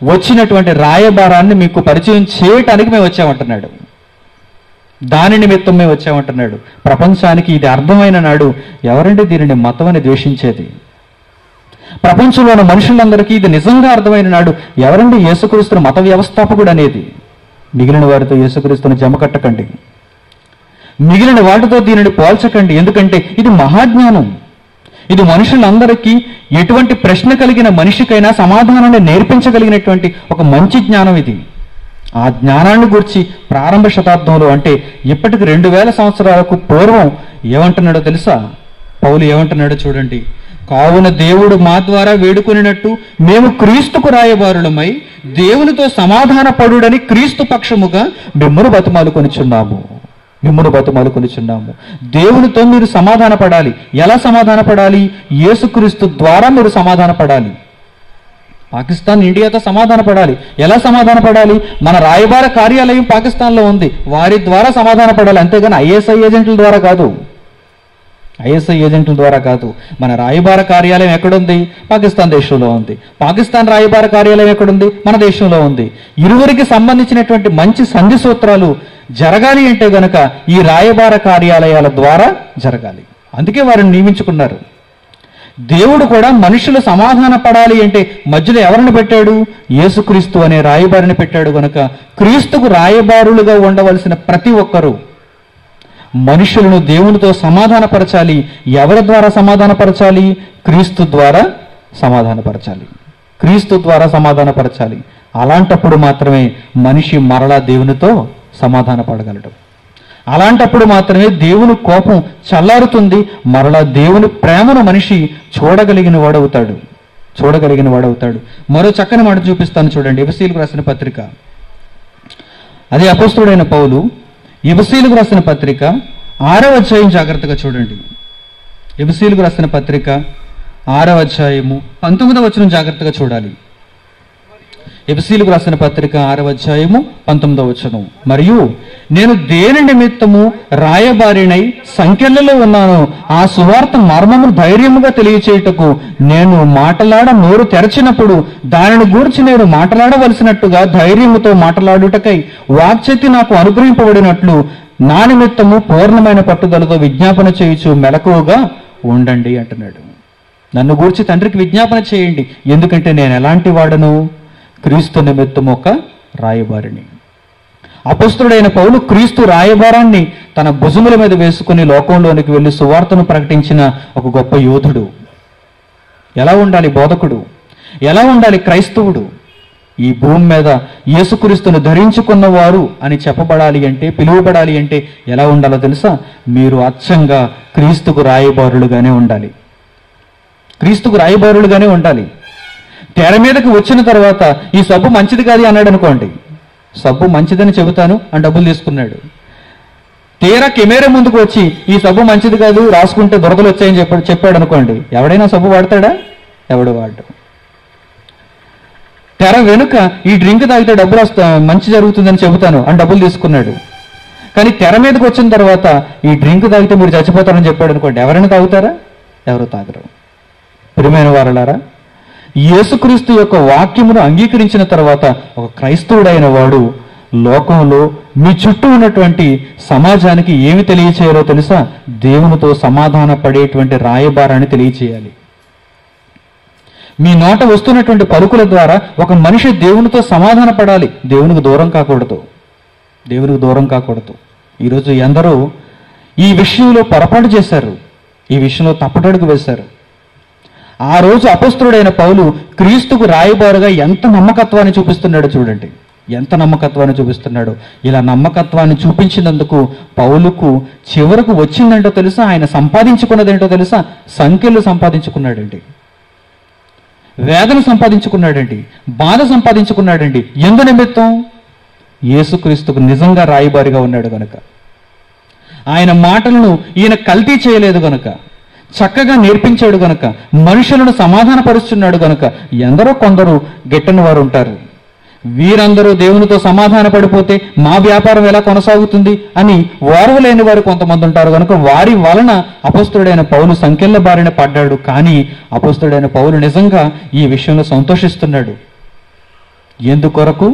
వచ్చినటువంటి రాయబారాన్ని మీకు పరిచయం చేయటానికి మేము వచ్చామంటున్నాడు. దాని నిమిత్తం మేము వచ్చామంటున్నాడు. ప్రపంచానికి ఇది అర్థమైన నాడు ఎవరంటే దీనిని మతం అని ద్వేషించేది? ప్రపంచంలో ఉన్న మనుషులందరికీ ఇది నిజంగా అర్థమైన నాడు ఎవరండి యేసుక్రీస్తును మత వ్యవస్థాపకుడు అనేది? మిగిలిన వారితో యేసుక్రీస్తును జమ కట్టకండి, మిగిలిన వాటితో దీనిని పోల్చకండి. ఎందుకంటే ఇది మహాజ్ఞానం. ఇది మనుషులందరికీ, ఎటువంటి ప్రశ్న కలిగిన మనిషికైనా సమాధానాన్ని నేర్పించగలిగినటువంటి ఒక మంచి జ్ఞానం ఇది. ఆ జ్ఞానాన్ని గురించి ప్రారంభ శతాబ్దంలో, అంటే ఇప్పటికి 2000 సంవత్సరాలకు పూర్వం ఏమంటున్నాడో తెలుసా? పౌలు ఏమంటున్నాడో చూడండి. కావున దేవుడు మా ద్వారా వేడుకొనినట్టు మేము క్రీస్తుకు రాయబారులమై దేవునితో సమాధాన పడుడని క్రీస్తు పక్షముగా మిమ్మును బతిమాలుకొనిచున్నాము. దేవునితో మీరు సమాధాన పడాలి. ఎలా సమాధాన పడాలి? యేసుక్రీస్తు ద్వారా మీరు సమాధాన పడాలి. పాకిస్తాన్ ఇండియాతో సమాధాన పడాలి. ఎలా సమాధాన పడాలి? మన రాయబార కార్యాలయం పాకిస్తాన్లో ఉంది, వారి ద్వారా సమాధాన పడాలి. అంతేగాని ఐఎస్ఐ ఏజెంట్ల ద్వారా కాదు. మన రాయబార కార్యాలయం ఎక్కడుంది? పాకిస్తాన్ దేశంలో ఉంది. పాకిస్తాన్ రాయబార కార్యాలయం ఎక్కడుంది? మన దేశంలో ఉంది. ఇరువురికి సంబంధించినటువంటి మంచి సంధి సూత్రాలు జరగాలి అంటే గనక ఈ రాయబార కార్యాలయాల ద్వారా జరగాలి. అందుకే వారిని నియమించుకున్నారు. దేవుడు కూడా మనుషులు సమాధాన పడాలి అంటే మధ్యలో ఎవరిని పెట్టాడు? యేసుక్రీస్తు అనే రాయబారిని పెట్టాడు. గనక క్రీస్తుకు రాయబారులుగా ఉండవలసిన ప్రతి ఒక్కరూ మనుషులను దేవునితో సమాధానపరచాలి. ఎవరి ద్వారా సమాధానపరచాలి? క్రీస్తు ద్వారా సమాధానపరచాలి. అలాంటప్పుడు మాత్రమే మనిషి మరలా దేవునితో సమాధాన పడగలడు. అలాంటప్పుడు మాత్రమే దేవుని కోపం చల్లారుతుంది. మరలా దేవుని ప్రేమను మనిషి చూడగలిగిన వాడవుతాడు. మరో చక్కని మాట చూపిస్తాను చూడండి. ఎఫెసీయులకు రాసిన పత్రిక, అదే అపోస్తలుడైన పౌలు ఎఫెసీయులకు రాసిన పత్రిక 6వ అధ్యాయం జాగ్రత్తగా చూడండి. ఎఫెసీయులకు రాసిన పత్రిక 6వ అధ్యాయము 19వ వచనం జాగ్రత్తగా చూడాలి. ఎఫెసీయులకు రాసిన పత్రిక 6వ అధ్యాయము 19వ వచనం. మరియు నేను దేని నిమిత్తము రాయబారినై సంకెళ్లలో ఉన్నాను, ఆ సువార్త మర్మమును ధైర్యముగా తెలియచేయుటకు నేను నోరు తెరచినప్పుడు దానిని గూర్చి నేను మాట్లాడవలసినట్టుగా ధైర్యముతో మాట్లాడుటకై వాక్శక్తి నాకు అనుగ్రహింపబడినట్లు నా నిమిత్తము పూర్ణమైన పట్టుదలతో విజ్ఞాపన చేయుచు మెలకువగా ఉండండి అంటున్నాడు. నన్ను గూర్చి తండ్రికి విజ్ఞాపన చేయండి. ఎందుకంటే నేను ఎలాంటి వాడను? క్రీస్తు నిమిత్తం ఒక రాయబారిని. అపొస్తలుడైన పౌలు క్రీస్తు రాయబారాన్ని తన భుజముల మీద వేసుకుని లోకంలోనికి వెళ్ళి సువార్తను ప్రకటించిన ఒక గొప్ప యోధుడు. ఎలా ఉండాలి బోధకుడు? ఎలా ఉండాలి క్రైస్తవుడు? ఈ భూమి మీద యేసుక్రీస్తును ధరించుకున్నవారు అని చెప్పబడాలి అంటే, పిలువబడాలి అంటే ఎలా ఉండాలో తెలుసా? మీరు అచ్చంగా క్రీస్తుకు రాయబారులుగానే ఉండాలి. తెర మీదకి వచ్చిన తర్వాత ఈ సబ్బు మంచిది కాదు అన్నాడు అనుకోండి, సబ్బు మంచిదని చెబుతాను అని డబ్బులు తీసుకున్నాడు. తీరా కెమెరా ముందుకు వచ్చి ఈ సబ్బు మంచిది కాదు, రాసుకుంటే దురదలు వచ్చాయని చెప్పాడు అనుకోండి, ఎవడైనా సబ్బు వాడతాడా? ఎవడు వాడు. తెర వెనుక ఈ డ్రింక్ తాగితే డబ్బులు మంచి జరుగుతుందని చెబుతాను అని డబ్బులు తీసుకున్నాడు. కానీ తెర మీదకి వచ్చిన తర్వాత ఈ డ్రింక్ తాగితే మీరు చచ్చిపోతారని చెప్పాడు అనుకోండి, ఎవరైనా తాగుతారా? ఎవరు తాగరు. ప్రియమైన వారలారా, యేసుక్రీస్తు యొక్క వాక్యమును అంగీకరించిన తర్వాత ఒక క్రైస్తవుడైన వాడు లోకంలో మీ చుట్టూ ఉన్నటువంటి సమాజానికి ఏమి తెలియచేయాలో తెలుసా? దేవునితో సమాధాన పడేటువంటి రాయబారాన్ని తెలియచేయాలి. మీ నోట వస్తున్నటువంటి పలుకుల ద్వారా ఒక మనిషి దేవునితో సమాధాన పడాలి. దేవునికి దూరం కాకూడదు. ఈరోజు ఎందరో ఈ విషయంలో పొరపాటు చేశారు, ఈ విషయంలో తప్పటడుగు వేశారు. ఆ రోజు అపొస్తలుడైన పౌలు క్రీస్తుకు రాయబారుగా ఎంత నమ్మకత్వాన్ని చూపిస్తున్నాడో చూడండి, ఎంత నమ్మకత్వాన్ని చూపిస్తున్నాడో. ఇలా నమ్మకత్వాన్ని చూపించినందుకు పౌలుకు చివరకు వచ్చిందంటో తెలుసా? ఆయన సంపాదించుకున్నదేంటో తెలుసా? సంఖ్యలు సంపాదించుకున్నాడండి, వేదన సంపాదించుకున్నాడండి, బాధ సంపాదించుకున్నాడండి. ఎందు నిమిత్తం? యేసుక్రీస్తుకు నిజంగా రాయబారిగా ఉన్నాడు గనుక, ఆయన మాటలను ఈయన కల్తీ చేయలేదు గనుక, చక్కగా నేర్పించాడు గనుక, మనుషులను సమాధానపరుస్తున్నాడు గనుక. ఎందరో కొందరు గిట్టని వారు ఉంటారు. వీరందరూ దేవునితో సమాధాన పడిపోతే మా వ్యాపారం ఎలా కొనసాగుతుంది అని ఓర్వలేని వారు కొంతమంది ఉంటారు కనుక వారి వలన అపొస్తలుడైన పౌలు సంకెళ్ల బారిన పడ్డాడు. కానీ అపొస్తలుడైన పౌలు నిజంగా ఈ విషయంలో సంతోషిస్తున్నాడు. ఎందుకొరకు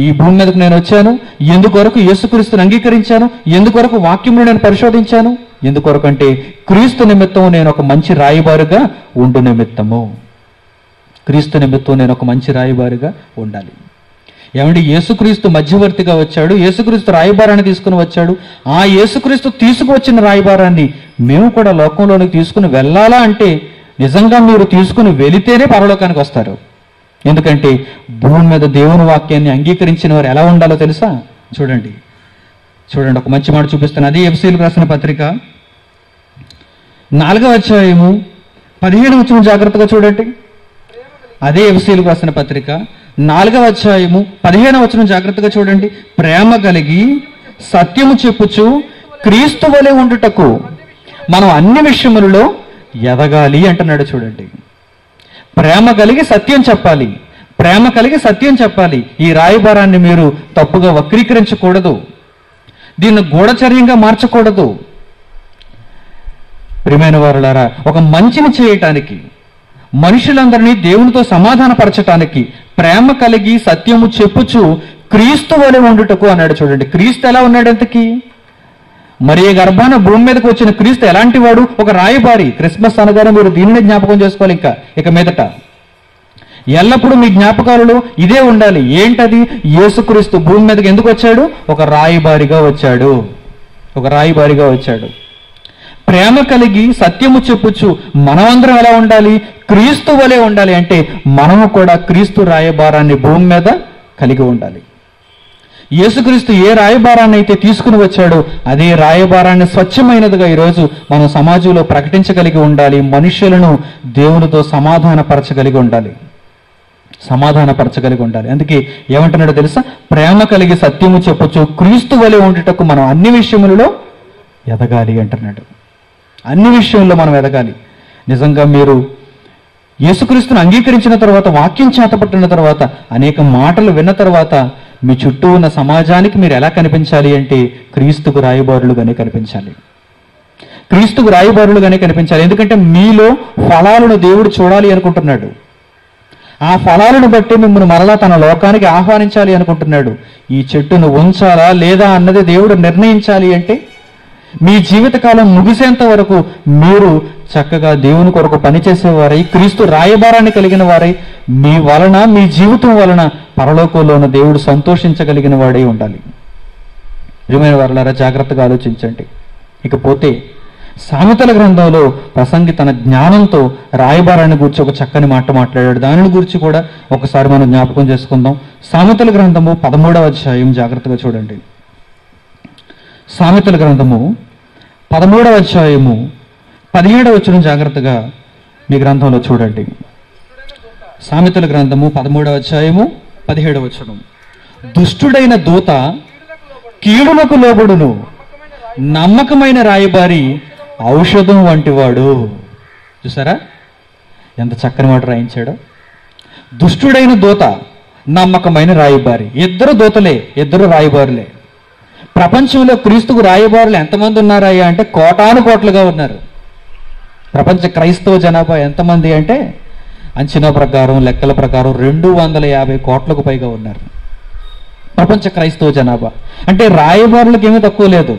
ఈ భూమి మీదకు నేను వచ్చాను? ఎందుకొరకు యేసుక్రీస్తుని అంగీకరించాను? ఎందుకొరకు వాక్యమును నేను పరిశోధించాను? ఎందుకొరకు అంటే క్రీస్తు నిమిత్తం నేను ఒక మంచి రాయబారుగా ఉండు నిమిత్తము. క్రీస్తు నిమిత్తం నేను ఒక మంచి రాయబారుగా ఉండాలి. ఏమంటే యేసుక్రీస్తు మధ్యవర్తిగా వచ్చాడు, యేసుక్రీస్తు రాయబారాన్ని తీసుకుని వచ్చాడు. ఆ యేసుక్రీస్తు తీసుకువచ్చిన రాయబారాన్ని మేము కూడా లోకంలోనికి తీసుకుని వెళ్ళాలా అంటే నిజంగా మీరు తీసుకుని వెళితేనే పరలోకానికి వస్తారు. ఎందుకంటే భూమి మీద దేవుని వాక్యాన్ని అంగీకరించిన వారు ఎలా ఉండాలో తెలుసా? చూడండి ఒక మంచి మాట చూపిస్తాను. అదే ఎఫెసీయులకు రాసిన పత్రిక 4వ అధ్యాయము 15వ వచనం జాగ్రత్తగా చూడండి. అదే ఎఫెసీయులకు రాసిన పత్రిక 4వ అధ్యాయము 15వ వచనం జాగ్రత్తగా చూడండి. ప్రేమ కలిగి సత్యము చెప్పుచు క్రీస్తు వలె ఉండుటకు మనం అన్ని విషయములలో ఎదగాలి అంటున్నాడు. చూడండి, ప్రేమ కలిగి సత్యం చెప్పాలి, ప్రేమ కలిగి సత్యం చెప్పాలి. ఈ రాయబారాన్ని మీరు తప్పుగా వక్రీకరించకూడదు, దీన్ని గూఢచర్యంగా మార్చకూడదు. ప్రియమైన వారులారా, ఒక మంచిని చేయటానికి, మనుషులందరినీ దేవునితో సమాధానపరచటానికి ప్రేమ కలిగి సత్యము చెప్పుచు క్రీస్తు వలె ఉండుటకు అన్నాడు. చూడండి, క్రీస్తు ఎలా ఉన్నాడు? ఎంతకి మరియ గర్భాన భూమి మీదకి వచ్చిన క్రీస్తు ఎలాంటి వాడు? ఒక రాయబారి. క్రిస్మస్ అనగానే మీరు దీనిని జ్ఞాపకం చేసుకోవాలి. ఇక మీదట ఎల్లప్పుడూ మీ జ్ఞాపకాలలో ఇదే ఉండాలి. ఏంటది? యేసుక్రీస్తు భూమి మీదకి ఎందుకు వచ్చాడు? ఒక రాయబారిగా వచ్చాడు, ఒక రాయబారిగా వచ్చాడు. ప్రేమ కలిగి సత్యము చెప్పుచు మనమందరం ఎలా ఉండాలి? క్రీస్తు వలె ఉండాలి. అంటే మనము కూడా క్రీస్తు రాయబారాన్ని భూమి మీద కలిగి ఉండాలి. యేసుక్రీస్తు ఏ రాయబారాన్ని అయితే తీసుకుని వచ్చాడో అదే రాయబారాన్ని స్వచ్ఛమైనదిగా ఈరోజు మనం సమాజంలో ప్రకటించగలిగి ఉండాలి. మనుషులను దేవునితో సమాధానపరచగలిగి ఉండాలి, సమాధానపరచగలిగి ఉండాలి. అందుకే ఏమంటున్నాడో తెలుసా? ప్రేమ కలిగి సత్యము చెప్పొచ్చు క్రీస్తు వలె ఉండుటకు మనం అన్ని విషయములలో ఎదగాలి అంటున్నాడు. అన్ని విషయంలో మనం ఎదగాలి. నిజంగా మీరు యేసుక్రీస్తును అంగీకరించిన తర్వాత, వాక్యం చేతపట్టిన తర్వాత, అనేక మాటలు విన్న తర్వాత మీ చుట్టూ ఉన్న సమాజానికి మీరు ఎలా కనిపించాలి అంటే క్రీస్తుకు రాయబారులుగానే కనిపించాలి, క్రీస్తుకు రాయబారులుగానే కనిపించాలి. ఎందుకంటే మీలో ఫలాలను దేవుడు చూడాలి అనుకుంటున్నాడు. ఆ ఫలాలను బట్టి మిమ్మల్ని మరలా తన లోకానికి ఆహ్వానించాలి అనుకుంటున్నాడు. ఈ చెట్టును ఉంచాలా లేదా అన్నది దేవుడు నిర్ణయించాలి. అంటే మీ జీవితకాలం ముగిసేంత వరకు మీరు చక్కగా దేవుని కొరకు పనిచేసేవారై, క్రీస్తు రాయబారాన్ని కలిగిన వారై, మీ వలన, మీ జీవితం వలన పరలోకంలో ఉన్న దేవుడు సంతోషించగలిగిన వాడై ఉండాలి. ప్రియమైన వారలారా, జాగ్రత్తగా ఆలోచించండి. ఇకపోతే సామెతల గ్రంథంలో ప్రసంగి తన జ్ఞానంతో రాయబారాన్ని గురించి ఒక చక్కని మాట మాట్లాడాడు. దానిని గురించి కూడా ఒకసారి మనం జ్ఞాపకం చేసుకుందాం. సామెతల గ్రంథము 13వ అధ్యాయం జాగ్రత్తగా చూడండి. సామెతల గ్రంథము 13వ అధ్యాయము 17వ వచనం జాగ్రత్తగా మీ గ్రంథంలో చూడండి. సామెతల గ్రంథము 13వ అధ్యాయము 17వ వచనం. దుష్టుడైన దూత కీడులకు లోబడును, నమ్మకమైన రాయబారి ఔషధం వంటివాడు. చూసారా ఎంత చక్కని మాట రాయించాడో? దుష్టుడైన దూత, నమ్మకమైన రాయబారి. ఇద్దరు దూతలే, ఇద్దరు రాయబారులే. ప్రపంచంలో క్రీస్తుకు రాయబారులు ఎంతమంది ఉన్నారయ్యా అంటే కోటాను కోట్లుగా ఉన్నారు. ప్రపంచ క్రైస్తవ జనాభా ఎంతమంది అంటే అంచనా ప్రకారం, లెక్కల ప్రకారం 250 కోట్లకు పైగా ఉన్నారు ప్రపంచ క్రైస్తవ జనాభా. అంటే రాయబారులకేమీ తక్కువ లేదు,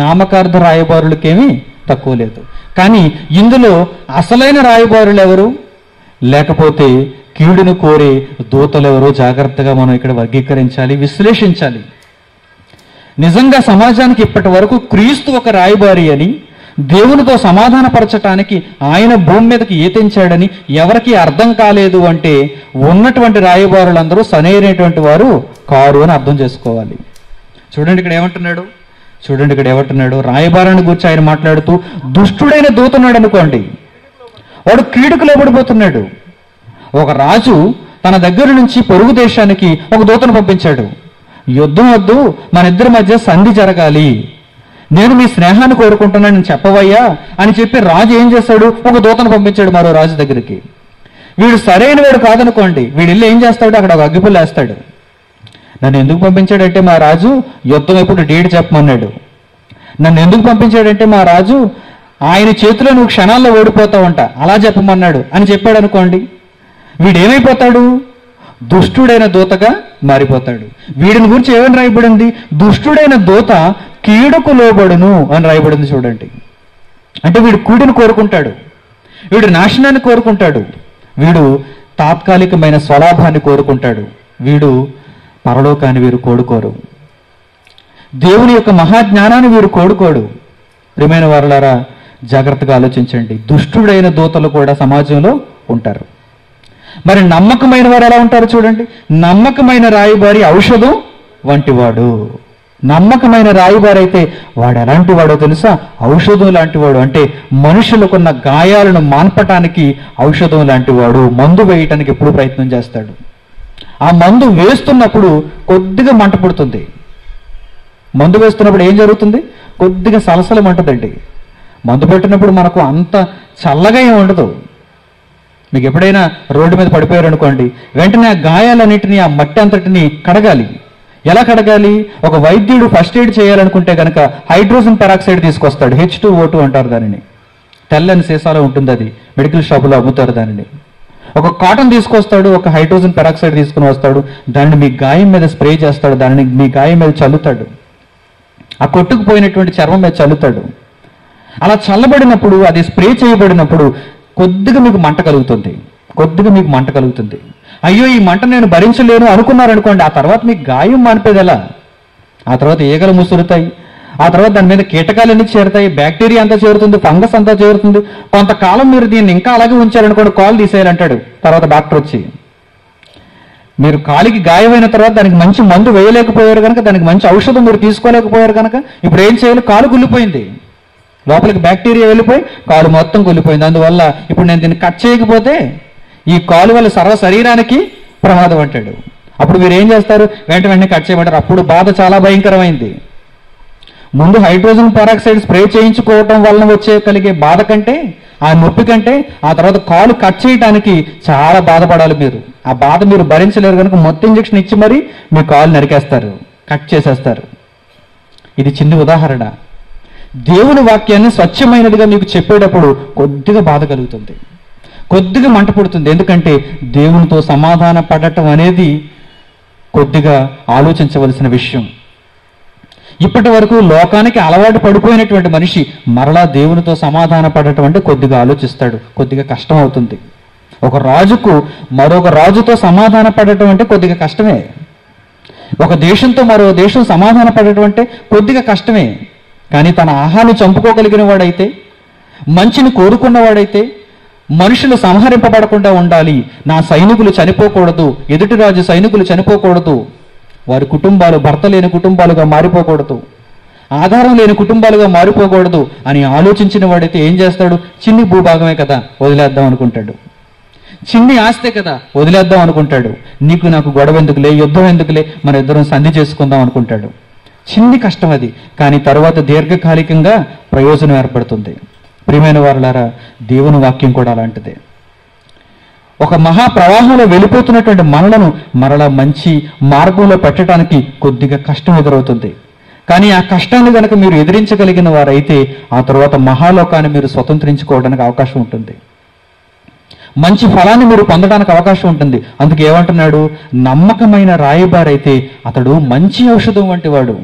నామకార్థ రాయబారులకేమీ తక్కువ లేదు. కానీ ఇందులో అసలైన రాయబారులు ఎవరు, లేకపోతే కీడును కోరే దూతలు ఎవరో జాగ్రత్తగా మనం ఇక్కడ వర్గీకరించాలి, విశ్లేషించాలి. నిజంగా సమాజానికి ఇప్పటి వరకు క్రీస్తు ఒక రాయబారి అని, దేవునితో సమాధానపరచటానికి ఆయన భూమి మీదకి ఏతించాడని ఎవరికి అర్థం కాలేదు అంటే ఉన్నటువంటి రాయబారులందరూ సరైనటువంటి వారు కారు అని అర్థం చేసుకోవాలి. చూడండి ఇక్కడ ఏమంటున్నాడు, చూడండి ఇక్కడ ఏమంటున్నాడు. రాయబారాన్ని గురించి ఆయన మాట్లాడుతూ దుష్టుడైన దూతున్నాడు అనుకోండి, వాడు కీడుకు లోబడిపోతున్నాడు. ఒక రాజు తన దగ్గర నుంచి పొరుగు దేశానికి ఒక దూతను పంపించాడు. యుద్ధం వద్దు, మన ఇద్దరి మధ్య సంధి జరగాలి, నేను మీ స్నేహాన్ని కోరుకుంటున్నాను, నేను చెప్పవయ్యా అని చెప్పి రాజు ఏం చేశాడు? ఒక దూతను పంపించాడు మరో రాజు దగ్గరికి. వీడు సరైన వాడు కాదనుకోండి, వీడు వెళ్ళి ఏం చేస్తాడు? అక్కడ ఒక అగ్గిపుల్ల వేస్తాడు. నన్ను ఎందుకు పంపించాడంటే మా రాజు యుద్ధం ఎప్పుడు డేట్ చెప్పమన్నాడు. నన్ను ఎందుకు పంపించాడంటే మా రాజు ఆయన చేతిలో నువ్వు క్షణాల్లో ఓడిపోతావంట, అలా చెప్పమన్నాడు అని చెప్పాడు అనుకోండి. వీడేమైపోతాడు? దుష్టుడైన దూతగా మారిపోతాడు. వీడిని గురించి ఏమని రాయబడింది? దుష్టుడైన దూత కీడుకు లోబడును అని రాయబడింది. చూడండి, అంటే వీడు కీడును కోరుకుంటాడు, వీడు నాశనాన్ని కోరుకుంటాడు, వీడు తాత్కాలికమైన స్వలాభాన్ని కోరుకుంటాడు, వీడు పరలోకాన్ని వీరు కోరుకోరు, దేవుని యొక్క మహాజ్ఞానాన్ని వీరు కోరుకోడు. ప్రియమైన వారలారా, జాగ్రత్తగా ఆలోచించండి. దుష్టుడైన దూతలు కూడా సమాజంలో ఉంటారు. మరి నమ్మకమైన వారు ఎలా ఉంటారు? చూడండి, నమ్మకమైన రాయబారి ఔషధం వంటివాడు. నమ్మకమైన రాయిబారైతే వాడు ఎలాంటి వాడో తెలుసా? ఔషధం లాంటి వాడు. అంటే మనుషులకున్న గాయాలను మాన్పటానికి ఔషధం లాంటి వాడు. మందు వేయటానికి ఎప్పుడు ప్రయత్నం చేస్తాడు. ఆ మందు వేస్తున్నప్పుడు కొద్దిగా మంట పుడుతుంది. మందు వేస్తున్నప్పుడు ఏం జరుగుతుంది? కొద్దిగా సలసలం అంటుందండి. మందు పెట్టినప్పుడు మనకు అంత చల్లగా ఏమి ఉండదు. మీకు ఎప్పుడైనా రోడ్డు మీద పడిపోయారు అనుకోండి, వెంటనే ఆ గాయాలన్నింటినీ, ఆ మట్టి అంతటిని కడగాలి. ఎలా కడగాలి? ఒక వైద్యుడు ఫస్ట్ ఎయిడ్ చేయాలనుకుంటే కనుక హైడ్రోజన్ పెరాక్సైడ్ తీసుకొస్తాడు. H2O2 అంటారు దానిని. తెల్లని సీసాలో ఉంటుంది, అది మెడికల్ షాపులో అమ్ముతారు దానిని. ఒక కాటన్ తీసుకొస్తాడు, ఒక హైడ్రోజన్ పెరాక్సైడ్ తీసుకుని వస్తాడు, దానిని మీ గాయం మీద స్ప్రే చేస్తాడు, దానిని మీ గాయం మీద చల్లుతాడు, ఆ కొట్టుకుపోయినటువంటి చర్మం మీద చల్లుతాడు. అలా చల్లబడినప్పుడు, అది స్ప్రే చేయబడినప్పుడు కొద్దిగా మీకు మంట కలుగుతుంది. అయ్యో ఈ మంట నేను భరించలేను అనుకున్నారనుకోండి, ఆ తర్వాత మీకు గాయం మానిపోయేది ఎలా? ఆ తర్వాత ఈగలు ముసురుతాయి, ఆ తర్వాత దాని మీద కీటకాలన్నీ చేరుతాయి, బ్యాక్టీరియా అంతా చేరుతుంది, ఫంగస్ అంతా చేరుతుంది. కొంతకాలం మీరు దీన్ని ఇంకా అలాగే ఉంచారనుకోండి, కాలు తీసేయాలంటాడు తర్వాత డాక్టర్ వచ్చి. మీరు కాలికి గాయమైన తర్వాత దానికి మంచి మందు వేయలేకపోయారు కనుక, దానికి మంచి ఔషధం మీరు తీసుకోలేకపోయారు కనుక ఇప్పుడు ఏం చేయాలి? కాలు కుళ్ళిపోయింది, లోపలికి బ్యాక్టీరియా వెళ్ళిపోయి కాలు మొత్తం కుళ్ళిపోయింది. అందువల్ల ఇప్పుడు నేను దీన్ని కట్ చేయకపోతే ఈ కాలు వల్ల సర్వ శరీరానికి ప్రమాదం అంటాడు. అప్పుడు మీరు ఏం చేస్తారు? వెంటనే కట్ చేయమంటారు. అప్పుడు బాధ చాలా భయంకరమైంది. ముందు హైడ్రోజన్ పెరాక్సైడ్ స్ప్రే చేయించుకోవటం వలన కలిగే బాధ కంటే, ఆ నొప్పి కంటే, ఆ తర్వాత కాలు కట్ చేయడానికి చాలా బాధపడాలి మీరు. ఆ బాధ మీరు భరించలేరు కనుక మొత్తం ఇంజక్షన్ ఇచ్చి మరీ మీ కాలు నరికేస్తారు, కట్ చేసేస్తారు. ఇది చిన్న ఉదాహరణ. దేవుని వాక్యాన్ని స్వచ్ఛమైనదిగా మీకు చెప్పేటప్పుడు కొద్దిగా బాధ కలుగుతుంది, కొద్దిగా మంట పుడుతుంది. ఎందుకంటే దేవునితో సమాధాన పడటం అనేది కొద్దిగా ఆలోచించవలసిన విషయం. ఇప్పటి వరకు లోకానికి అలవాటు పడిపోయినటువంటి మనిషి మరలా దేవునితో సమాధాన పడటం అంటే కొద్దిగా ఆలోచిస్తాడు, కొద్దిగా కష్టం అవుతుంది. ఒక రాజుకు మరొక రాజుతో సమాధాన పడటం అంటే కొద్దిగా కష్టమే. ఒక దేశంతో మరో దేశం సమాధాన పడటం అంటే కొద్దిగా కష్టమే. కానీ తన ఆహాన్ని చంపుకోగలిగిన వాడైతే, మంచిని కోరుకున్నవాడైతే, మనుషులు సంహరింపబడకుండా ఉండాలి, నా సైనికులు చనిపోకూడదు, ఎదుటి రాజు సైనికులు చనిపోకూడదు, వారి కుటుంబాలు భర్త లేని కుటుంబాలుగా మారిపోకూడదు, ఆధారం లేని కుటుంబాలుగా మారిపోకూడదు అని ఆలోచించిన వాడైతే ఏం చేస్తాడు? చిన్ని భూభాగమే కదా, వదిలేద్దాం అనుకుంటాడు. చిన్ని ఆస్తే కదా, వదిలేద్దాం అనుకుంటాడు. నీకు నాకు గొడవ ఎందుకులే, యుద్ధం ఎందుకులే, మన ఇద్దరం సంధి చేసుకుందాం అనుకుంటాడు. చిన్ని కష్టం అది, కానీ తర్వాత దీర్ఘకాలికంగా ప్రయోజనం ఏర్పడుతుంది. ప్రియమైన వారులారా, దేవుని వాక్యం కూడా అలాంటిదే. ఒక మహాప్రవాహంలో వెళ్ళిపోతున్నటువంటి మనలను మరలా మంచి మార్గంలో పెట్టడానికి కొద్దిగా కష్టం ఎదురవుతుంది. కానీ ఆ కష్టాన్ని కనుక మీరు ఎదిరించగలిగిన వారైతే ఆ తర్వాత మహాలోకాన్ని మీరు స్వతంత్రించుకోవడానికి అవకాశం ఉంటుంది, మంచి ఫలాన్ని మీరు పొందడానికి అవకాశం ఉంటుంది. అందుకే ఏమంటున్నాడు? నమ్మకమైన రాయబారైతే అతడు మంచి ఔషధం వంటివాడు.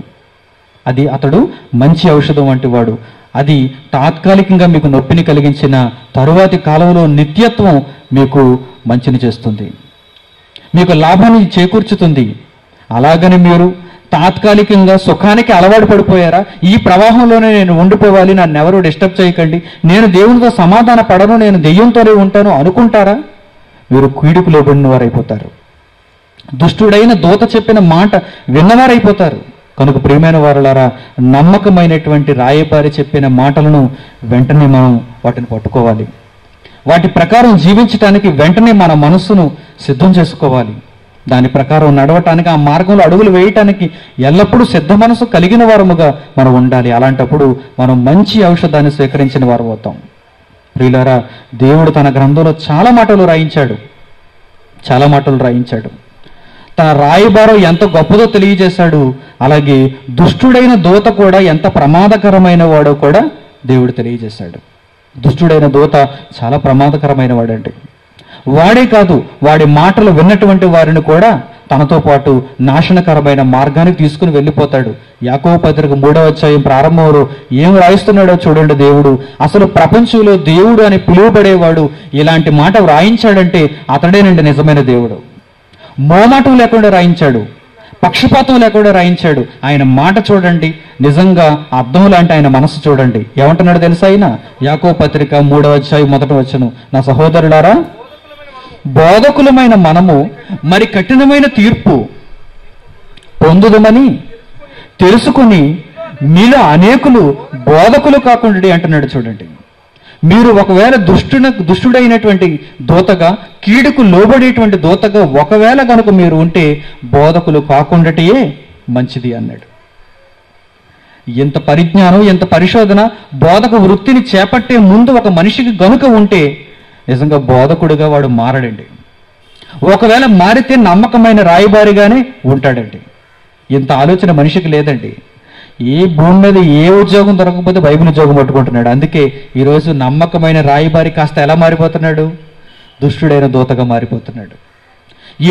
అతడు మంచి ఔషధం వంటివాడు. అది తాత్కాలికంగా మీకు నొప్పిని కలిగించిన తరువాతి కాలంలో నిత్యత్వం మీకు మంచిని చేస్తుంది, మీకు లాభాన్ని చేకూర్చుతుంది. అలాగని మీరు తాత్కాలికంగా సుఖానికి అలవాటు పడిపోయారా? ఈ ప్రవాహంలోనే నేను ఉండిపోవాలి, నన్ను ఎవరు డిస్టర్బ్ చేయకండి, నేను దేవునితో సమాధాన పడను, నేను దెయ్యంతోనే ఉంటాను అనుకుంటారా? మీరు కీడుకు లోబడిన వారైపోతారు, దుష్టుడైన దూత చెప్పిన మాట విన్నవారైపోతారు. కనుక ప్రియమైన వారులారా, నమ్మకమైనటువంటి రాయబారి చెప్పిన మాటలను వెంటనే మనం వాటిని పట్టుకోవాలి. వాటి ప్రకారం జీవించటానికి వెంటనే మన మనస్సును సిద్ధం చేసుకోవాలి. దాని ప్రకారం నడవటానికి, ఆ మార్గంలో అడుగులు వేయటానికి ఎల్లప్పుడూ సిద్ధ మనసు కలిగిన వారముగా మనం ఉండాలి. అలాంటప్పుడు మనం మంచి ఔషధాన్ని స్వీకరించిన వారు అవుతాం. ప్రియులారా, దేవుడు తన గ్రంథంలో చాలా మాటలు రాయించాడు. తన రాయబారం ఎంత గొప్పదో తెలియజేశాడు. అలాగే దుష్టుడైన దూత కూడా ఎంత ప్రమాదకరమైన వాడో కూడా దేవుడు తెలియజేశాడు. దుష్టుడైన దూత చాలా ప్రమాదకరమైన వాడండి. వాడే కాదు, వాడి మాటలు విన్నటువంటి వారిని కూడా తనతో పాటు నాశనకరమైన మార్గానికి తీసుకుని వెళ్ళిపోతాడు. యాకోబు పత్రిక 3వ అధ్యాయం ప్రారంభంలో ఏం రాయిస్తున్నాడో చూడండి. దేవుడు అసలు ప్రపంచంలో దేవుడు అని పిలువబడేవాడు ఇలాంటి మాట వ్రాయించాడంటే అతడేనండి నిజమైన దేవుడు. మోమాటం లేకుండా రాయించాడు, పక్షపాతం లేకుండా రాయించాడు. ఆయన మాట చూడండి, నిజంగా అర్థం లాంటి ఆయన మనసు చూడండి. ఏమంటున్నాడు తెలుసా? ఆయన యాకోబు పత్రిక 3వ అధ్యాయం 1వ వచనం, నా సహోదరులారా, బోధకులమైన మనము మరి కఠినమైన తీర్పు పొందుదమని తెలుసుకుని మీలో అనేకులు బోధకులు కాకుండా అంటున్నాడు. చూడండి, మీరు ఒకవేళ దుష్టుడైనటువంటి దూతగా, కీడుకు లోబడేటువంటి దూతగా ఒకవేళ కనుక మీరు ఉంటే బోధకులు కాకుండాటే మంచిది అన్నాడు. ఎంత పరిజ్ఞానం, ఎంత పరిశోధన బోధక వృత్తిని చేపట్టే ముందు ఒక మనిషికి గనుక ఉంటే నిజంగా బోధకుడిగా వాడు మారడండి. ఒకవేళ మారితే నమ్మకమైన రాయబారిగానే ఉంటాడండి. ఇంత ఆలోచన మనిషికి లేదండి. ఏ భూమి మీద ఏ ఉద్యోగం దొరకకపోతే బైబిల్ ఉద్యోగం పట్టుకుంటున్నాడు. అందుకే ఈరోజు నమ్మకమైన రాయబారి కాస్త ఎలా మారిపోతున్నాడు? దుష్టుడైన దూతగా మారిపోతున్నాడు.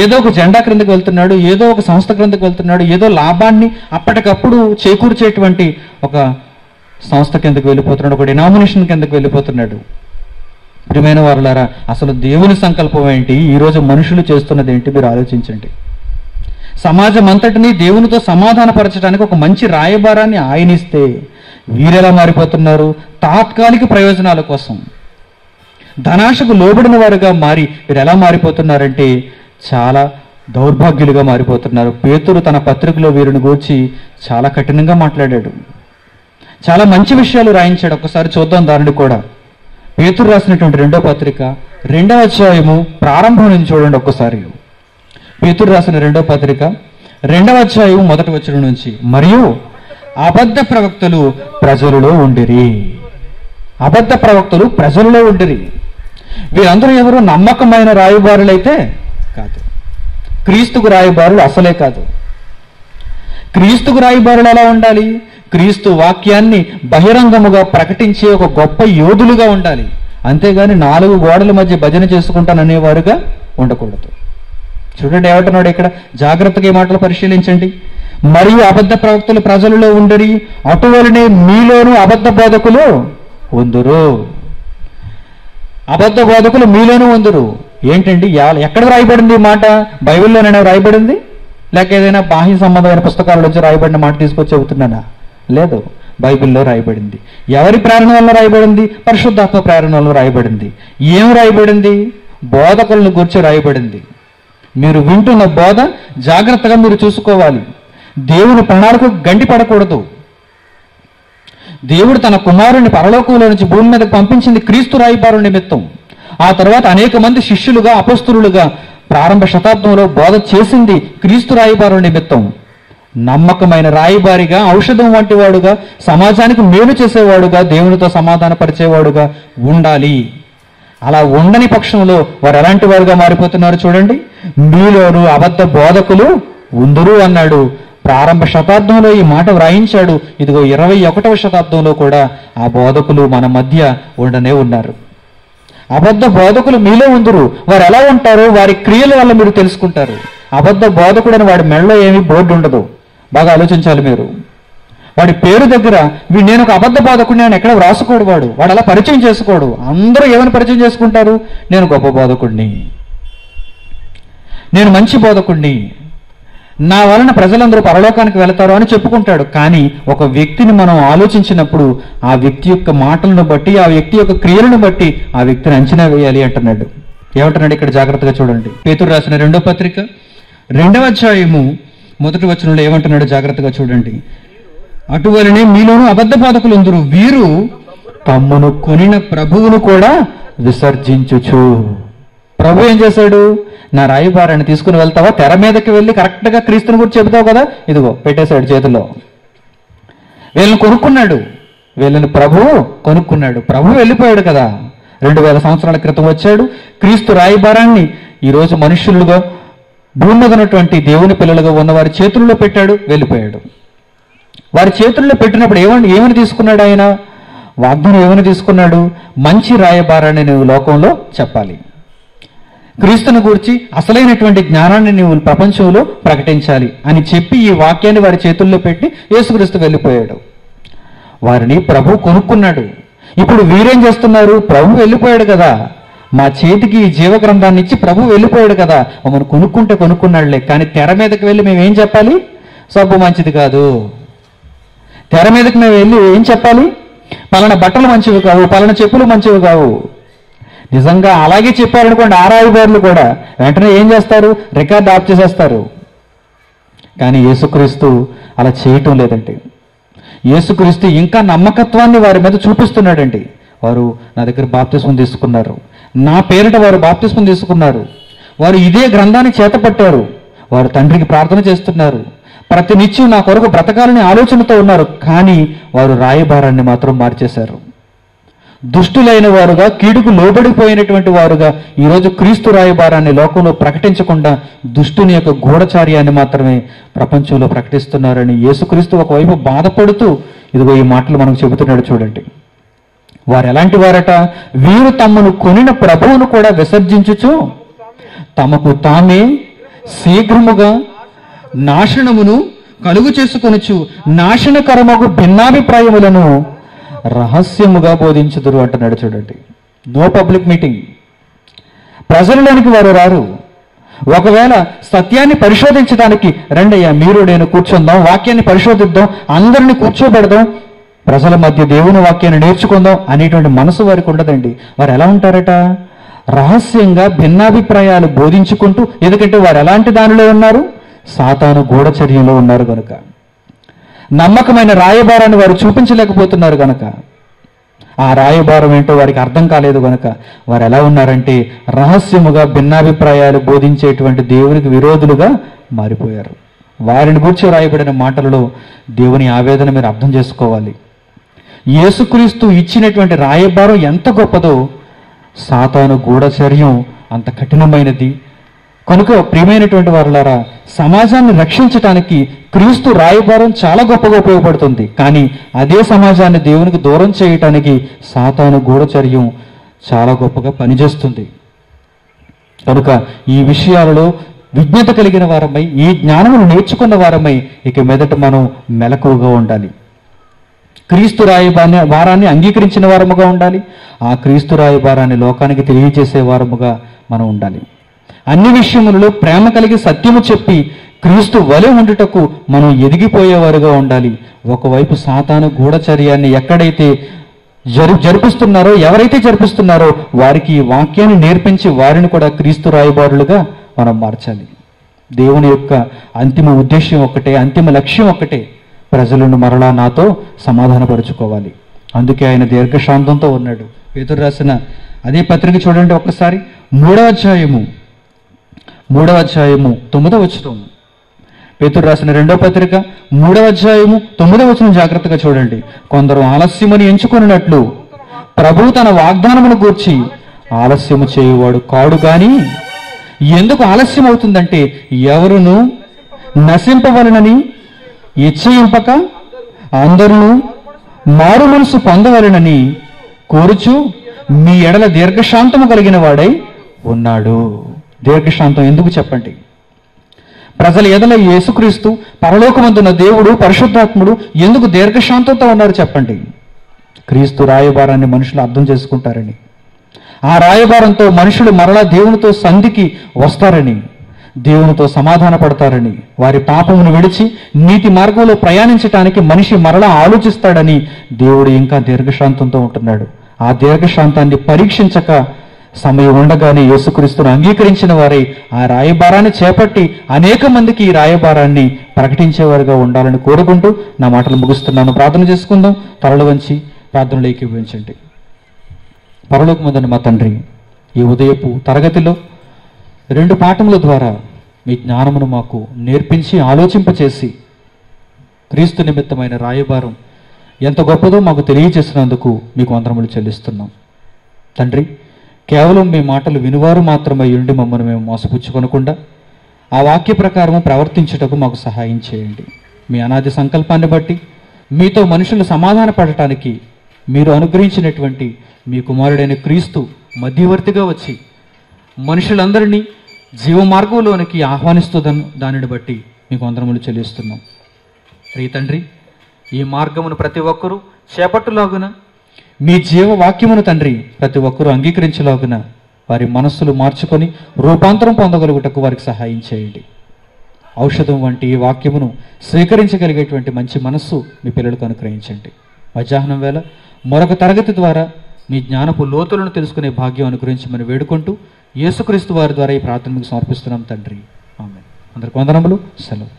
ఏదో ఒక జెండా క్రిందకు వెళ్తున్నాడు, ఏదో ఒక సంస్థ క్రిందకు వెళ్తున్నాడు, ఏదో లాభాన్ని అప్పటికప్పుడు చేకూర్చేటువంటి ఒక సంస్థ కిందకు వెళ్ళిపోతున్నాడు, ఒక డినామినేషన్ కిందకు వెళ్ళిపోతున్నాడు. ప్రియమైన వారులారా, అసలు దేవుని సంకల్పం ఏంటి? ఈరోజు మనుషులు చేస్తున్నది ఏంటి? మీరు ఆలోచించండి. సమాజం అంతటినీ దేవునితో సమాధానపరచడానికి ఒక మంచి రాయబారాన్ని ఆయన ఇస్తే వీరెలా మారిపోతున్నారు? తాత్కాలిక ప్రయోజనాల కోసం ధనాశకు లోబడిన వారుగా మారి వీరు ఎలా మారిపోతున్నారంటే చాలా దౌర్భాగ్యులుగా మారిపోతున్నారు. పేతురు తన పత్రికలో వీరిని గూర్చి చాలా కఠినంగా మాట్లాడాడు. చాలా మంచి విషయాలు రాయించాడు. ఒకసారి చూద్దాం దానిని కూడా. పేతురు రాసినటువంటి 2వ పత్రిక 2వ అధ్యాయము ప్రారంభం నుంచి చూడండి ఒక్కసారి. పేతురు రాసిన 2వ పత్రిక 2వ అధ్యాయం 1వ వచనం నుంచి, మరియు అబద్ధ ప్రవక్తలు ప్రజలలో ఉండిరి. అబద్ధ ప్రవక్తలు ప్రజలలో ఉండిరి. వీరందరూ ఎవరు? నమ్మకమైన రాయబారులైతే కాదు. క్రీస్తుకు రాయబారులు అసలే కాదు. క్రీస్తుకు రాయబారులు ఎలా ఉండాలి? క్రీస్తు వాక్యాన్ని బహిరంగముగా ప్రకటించే ఒక గొప్ప యోధులుగా ఉండాలి. అంతేగాని 4 గోడల మధ్య భజన చేసుకుంటాననేవారుగా ఉండకూడదు. చూడండి ఏమంటున్నాడు ఇక్కడ, జాగ్రత్తగా ఈ మాటలు పరిశీలించండి. మరియు అబద్ధ ప్రవక్తలు ప్రజలలో ఉండరి, అటువలనే మీలోనూ అబద్ధ బోధకులు ఉందురు. అబద్ధ బోధకులు మీలోనూ ఉందురు. ఏంటండి, ఎక్కడ రాయబడింది ఈ మాట? బైబిల్లోనైనా రాయబడింది, లేక ఏదైనా బాహ్య సంబంధమైన పుస్తకాల నుంచి రాయబడిన మాట తీసుకొచ్చి చెబుతున్నానా? లేదు, బైబిల్లో రాయబడింది. ఎవరి ప్రేరణ వల్ల రాయబడింది? పరిశుద్ధాత్మ ప్రేరణ వల్ల రాయబడింది. ఏం రాయబడింది? బోధకులను గురించి రాయబడింది. మీరు వింటున్న బోధ జాగ్రత్తగా మీరు చూసుకోవాలి. దేవుని ప్రణాళికకు గండి పడకూడదు. దేవుడు తన కుమారుని పరలోకంలో నుంచి భూమి మీదకి పంపించింది క్రీస్తు రాయబారు నిమిత్తం. ఆ తర్వాత అనేక మంది శిష్యులుగా, అపొస్తలులుగా ప్రారంభ శతాబ్దంలో బోధ చేసింది క్రీస్తు రాయబారు నిమిత్తం. నమ్మకమైన రాయబారిగా, ఔషధం వంటి వాడుగా, సమాజానికి మేలు చేసేవాడుగా, దేవునితో సమాధానపరిచేవాడుగా ఉండాలి. అలా ఉండని పక్షంలో వారు ఎలాంటి వారుగా మారిపోతున్నారు చూడండి. మీలోను అబద్ధ బోధకులు ఉందురు అన్నాడు. ప్రారంభ శతాబ్దంలో ఈ మాట వ్రాయించాడు. ఇదిగో 21వ శతాబ్దంలో కూడా ఆ బోధకులు మన మధ్య ఉండనే ఉన్నారు. అబద్ధ బోధకులు మీలో ఉందురు. వారు ఎలా ఉంటారో వారి క్రియల వల్ల మీరు తెలుసుకుంటారు. అబద్ధ బోధకుడని వాడి మెడలో ఏమీ బోర్డు ఉండదు. బాగా ఆలోచించాలి మీరు. వాడి పేరు దగ్గర నేను ఒక అబద్ధ బోధకుడిని అని ఎక్కడ వ్రాసుకోడు. వాడు అలా పరిచయం చేసుకోడు. అందరూ ఏమని పరిచయం చేసుకుంటారు? నేను గొప్ప బోధకుడిని, నేను మంచి బోధకుడిని, నా వలన ప్రజలందరూ పరలోకానికి వెళతారు అని చెప్పుకుంటాడు. కానీ ఒక వ్యక్తిని మనం ఆలోచించినప్పుడు ఆ వ్యక్తి యొక్క మాటలను బట్టి, ఆ వ్యక్తి యొక్క క్రియలను బట్టి ఆ వ్యక్తిని అంచనా వేయాలి అంటున్నాడు. ఏమంటున్నాడు ఇక్కడ? జాగ్రత్తగా చూడండి. పేతురు రాసిన 2వ పత్రిక 2వ అధ్యాయము 1వ వచనంలో ఏమంటున్నాడు? జాగ్రత్తగా చూడండి. అటువలనే మీలోనూ అబద్ధ బోధకులు ఉందురు, వీరు తమ్మును కొనిన ప్రభువును కూడా విసర్జించుచు. ప్రభు ఏం చేశాడు? నా రాయబారాన్ని తీసుకుని వెళ్తావా? తెర మీదకి వెళ్ళి కరెక్ట్గా క్రీస్తుని గురించి చెబుతావు కదా, ఇదిగో పెట్టేశాడు చేతిలో. వీళ్ళని కొనుక్కున్నాడు. వీళ్ళని ప్రభువు కొనుక్కున్నాడు. ప్రభు వెళ్ళిపోయాడు కదా. 2000 సంవత్సరాల క్రితం వచ్చాడు. క్రీస్తు రాయబారాన్ని ఈరోజు మనుషులుగా, భూమి మీద ఉన్నటువంటి దేవుని పిల్లలుగా ఉన్న వారి చేతుల్లో పెట్టాడు. వెళ్ళిపోయాడు. వారి చేతుల్లో పెట్టినప్పుడు ఏమని తీసుకున్నాడు ఆయన? వాగ్దానం ఏమని తీసుకున్నాడు? మంచి రాయబారాన్ని నువ్వు లోకంలో చెప్పాలి. క్రీస్తుని గురించి అసలైనటువంటి జ్ఞానాన్ని నువ్వు ప్రపంచంలో ప్రకటించాలి అని చెప్పి ఈ వాక్యాన్ని వారి చేతుల్లో పెట్టి యేసుక్రీస్తు వెళ్ళిపోయాడు. వారిని ప్రభు కొనుక్కున్నాడు. ఇప్పుడు వీరేం చేస్తున్నారు? ప్రభు వెళ్ళిపోయాడు కదా, మా చేతికి ఈ జీవగ్రంథాన్ని ఇచ్చి ప్రభు వెళ్ళిపోయాడు కదా, మమ్మల్ని కొనుక్కున్నాడులే. కానీ తెర మీదకి వెళ్ళి మేము ఏం చెప్పాలి? సబ్బు మంచిది కాదు. తెర మీదకి మేము వెళ్ళి ఏం చెప్పాలి? పలానా బట్టలు మంచివి కావు, పలానా చెప్పులు మంచివి కావు. నిజంగా అలాగే చెప్పారనుకోండి, ఆ రాయబారులు కూడా వెంటనే ఏం చేస్తారు? రికార్డు ఆఫ్ చేసేస్తారు. కానీ యేసుక్రీస్తు అలా చేయటం లేదండి. యేసుక్రీస్తు ఇంకా నమ్మకత్వాన్ని వారి మీద చూపిస్తున్నాడండి. వారు నా దగ్గర బాప్తిస్మం తీసుకున్నారు, నా పేరిట వారు బాప్తిస్మం తీసుకున్నారు, వారు ఇదే గ్రంథాన్ని చేతపట్టారు, వారు తండ్రికి ప్రార్థన చేస్తున్నారు, ప్రతినిత్యం నా కొరకు బ్రతకాలని ఆలోచనతో ఉన్నారు. కానీ వారు రాయబారాన్ని మాత్రం మార్చేశారు. దుష్టులైన వారుగా, కీడుకు లోబడిపోయినటువంటి వారుగా ఈరోజు క్రీస్తు రాయబారాన్ని లోకంలో ప్రకటించకుండా దుష్టుని యొక్క గూఢచార్యాన్ని మాత్రమే ప్రపంచంలో ప్రకటిస్తున్నారని యేసుక్రీస్తు ఒకవైపు బాధపడుతూ ఇదిగో ఈ మాటలు మనకు చెబుతున్నాడు. చూడండి, వారు ఎలాంటి వారట? వీరు తమను కొనిన ప్రభువును కూడా విసర్జించుచు తమకు తామే శీఘ్రముగా నాశనమును కలుగు చేసుకొనుచు నాశనకరమగు భిన్నాభిప్రాయములను రహస్యముగా బోధించుదురు అంటున్నాడు. చూడండి, నో పబ్లిక్ మీటింగ్. ప్రజలలోనికి వారు రారు. ఒకవేళ సత్యాన్ని పరిశోధించడానికి రండయ్యా, మీరు నేను కూర్చుందాం, వాక్యాన్ని పరిశోధిద్దాం, అందరిని కూర్చోబెడదాం, ప్రజల మధ్య దేవుని వాక్యాన్ని నేర్చుకుందాం అనేటువంటి మనసు వారికి ఉండదండి. వారు ఎలా ఉంటారట? రహస్యంగా భిన్నాభిప్రాయాలు బోధించుకుంటూ. ఎందుకంటే వారు ఎలాంటి దానిలో ఉన్నారు? సాతాను గూఢచర్యంలో ఉన్నారు కనుక. నమ్మకమైన రాయబారాన్ని వారు చూపించలేకపోతున్నారు కనుక, ఆ రాయబారం ఏంటో వారికి అర్థం కాలేదు కనుక వారు ఎలా ఉన్నారంటే రహస్యముగా భిన్నాభిప్రాయాలు బోధించేటువంటి దేవునికి విరోధులుగా మారిపోయారు. వారిని గురించి రాయబడిన మాటలలో దేవుని ఆవేదన మీరు అర్థం చేసుకోవాలి. యేసుక్రీస్తు ఇచ్చినటువంటి రాయబారం ఎంత గొప్పదో, సాతాను గూఢచర్యం అంత కఠినమైనది కనుక ప్రియమైనటువంటి వారులారా, సమాజాన్ని రక్షించటానికి క్రీస్తు రాయబారం చాలా గొప్పగా ఉపయోగపడుతుంది. కానీ అదే సమాజాన్ని దేవునికి దూరం చేయటానికి సాతాను గూఢచర్యం చాలా గొప్పగా పనిచేస్తుంది. కనుక ఈ విషయాలలో విజ్ఞత కలిగిన వారమై, ఈ జ్ఞానమును నేర్చుకున్న వారమై ఇక మీదట మనం మెలకువగా ఉండాలి. క్రీస్తు రాయబారాన్ని అంగీకరించిన వారముగా ఉండాలి. ఆ క్రీస్తు రాయబారాన్ని లోకానికి తెలియజేసే వారముగా మనం ఉండాలి. అన్ని విషయములలో ప్రేమ కలిగి సత్యము చెప్పి క్రీస్తు వలె ఉండుటకు మనం ఎదిగిపోయేవారుగా ఉండాలి. ఒకవైపు సాతాను గూఢచర్యాన్ని ఎక్కడైతే జరిపిస్తున్నారో, ఎవరైతే జరిపిస్తున్నారో వారికి ఈ వాక్యాన్ని నేర్పించి వారిని కూడా క్రీస్తు రాయబారులుగా మనం మార్చాలి. దేవుని యొక్క అంతిమ ఉద్దేశ్యం ఒక్కటే, అంతిమ లక్ష్యం ఒక్కటే, ప్రజలను మరలా నాతో సమాధానపరుచుకోవాలి. అందుకే ఆయన దీర్ఘశాంతంతో ఉన్నాడు. పేతురు రాసిన అదే పత్రిక చూడండి ఒక్కసారి, 3వ అధ్యాయము 9వ వచనం. పేతురు రాసిన 2వ పత్రిక 3వ అధ్యాయము 9వ వచనం జాగ్రత్తగా చూడండి. కొందరు ఆలస్యమని ఎంచుకున్నట్లు ప్రభువు తన వాగ్దానమును గూర్చి ఆలస్యము చేయువాడు కాడు గాని, ఎందుకు ఆలస్యం అవుతుందంటే ఎవరును నశింపవలనని ఇచ్చయింపక అందరూ మారు మనసు పొందవలనని కోరుచు మీ ఎడల దీర్ఘశాంతము కలిగిన వాడై ఉన్నాడు. దీర్ఘశాంతం ఎందుకు చెప్పండి? ప్రజల ఎడల యేసుక్రీస్తు, పరలోకమందున్న దేవుడు, పరిశుద్ధాత్ముడు ఎందుకు దీర్ఘశాంతంతో ఉన్నారు చెప్పండి? క్రీస్తు రాయబారాన్ని మనుషులు అర్థం చేసుకుంటారని, ఆ రాయబారంతో మనుషులు మరలా దేవునితో సంధికి వస్తారని, దేవునితో సమాధాన పడతారని, వారి పాపమును విడిచి నీతి మార్గంలో ప్రయాణించటానికి మనిషి మరలా ఆలోచిస్తాడని దేవుడు ఇంకా దీర్ఘశాంతంతో ఉంటున్నాడు. ఆ దీర్ఘశాంతాన్ని పరీక్షించక సమయం ఉండగానే యేసుక్రీస్తును అంగీకరించిన వారై ఆ రాయబారాన్ని చేపట్టి అనేక మందికి ఈ రాయబారాన్ని ప్రకటించేవారుగా ఉండాలని కోరుకుంటూ నా మాటలు ముగిస్తున్నాను. ప్రార్థన చేసుకుందాం. తలలు వంచి ప్రార్థనలు ఏకీభవించండి. పరలోకమందున్న మా తండ్రి, ఈ ఉదయపు తరగతిలో 2 పాఠముల ద్వారా మీ జ్ఞానమును మాకు నేర్పించి ఆలోచింపచేసి క్రీస్తు నిమిత్తమైన రాయబారం ఎంత గొప్పదో మాకు తెలియజేసినందుకు మీకు వందనములు చెల్లిస్తున్నాం. తండ్రి, కేవలం మీ మాటలు వినువారు మాత్రమే ఉండి మమ్మల్ని మేము మోసపుచ్చుకొనకుండా ఆ వాక్య ప్రకారము ప్రవర్తించుటకు మాకు సహాయం చేయండి. మీ అనాది సంకల్పాన్ని బట్టి మీతో మనుషులు సమాధాన పడటానికి మీరు అనుగ్రహించినటువంటి మీ కుమారుడైన క్రీస్తు మధ్యవర్తిగా వచ్చి మనుషులందరినీ జీవ మార్గంలోనికి ఆహ్వానిస్తుందని దానిని బట్టి మీకు వందనములు చెల్లిస్తున్నాం. తండ్రి, ఈ మార్గమును ప్రతి ఒక్కరూ చేపట్టులాగున, మీ జీవ వాక్యమును తండ్రి ప్రతి ఒక్కరూ అంగీకరించలాగున వారి మనస్సులు మార్చుకొని రూపాంతరం పొందగలుగుటకు వారికి సహాయం చేయండి. ఔషధం వంటి ఈ వాక్యమును స్వీకరించగలిగేటువంటి మంచి మనస్సు మీ పిల్లలకు అనుగ్రహించండి. మధ్యాహ్నం వేళ మరొక తరగతి ద్వారా మీ జ్ఞానపు లోతులను తెలుసుకునే భాగ్యం అనుగ్రహించమని వేడుకుంటూ యేసుక్రీస్తు వారి ద్వారా ఈ ప్రార్థనకు సమర్పిస్తున్నాం తండ్రి. ఆమేన్. అందరికీ వందనములు. సెలవు.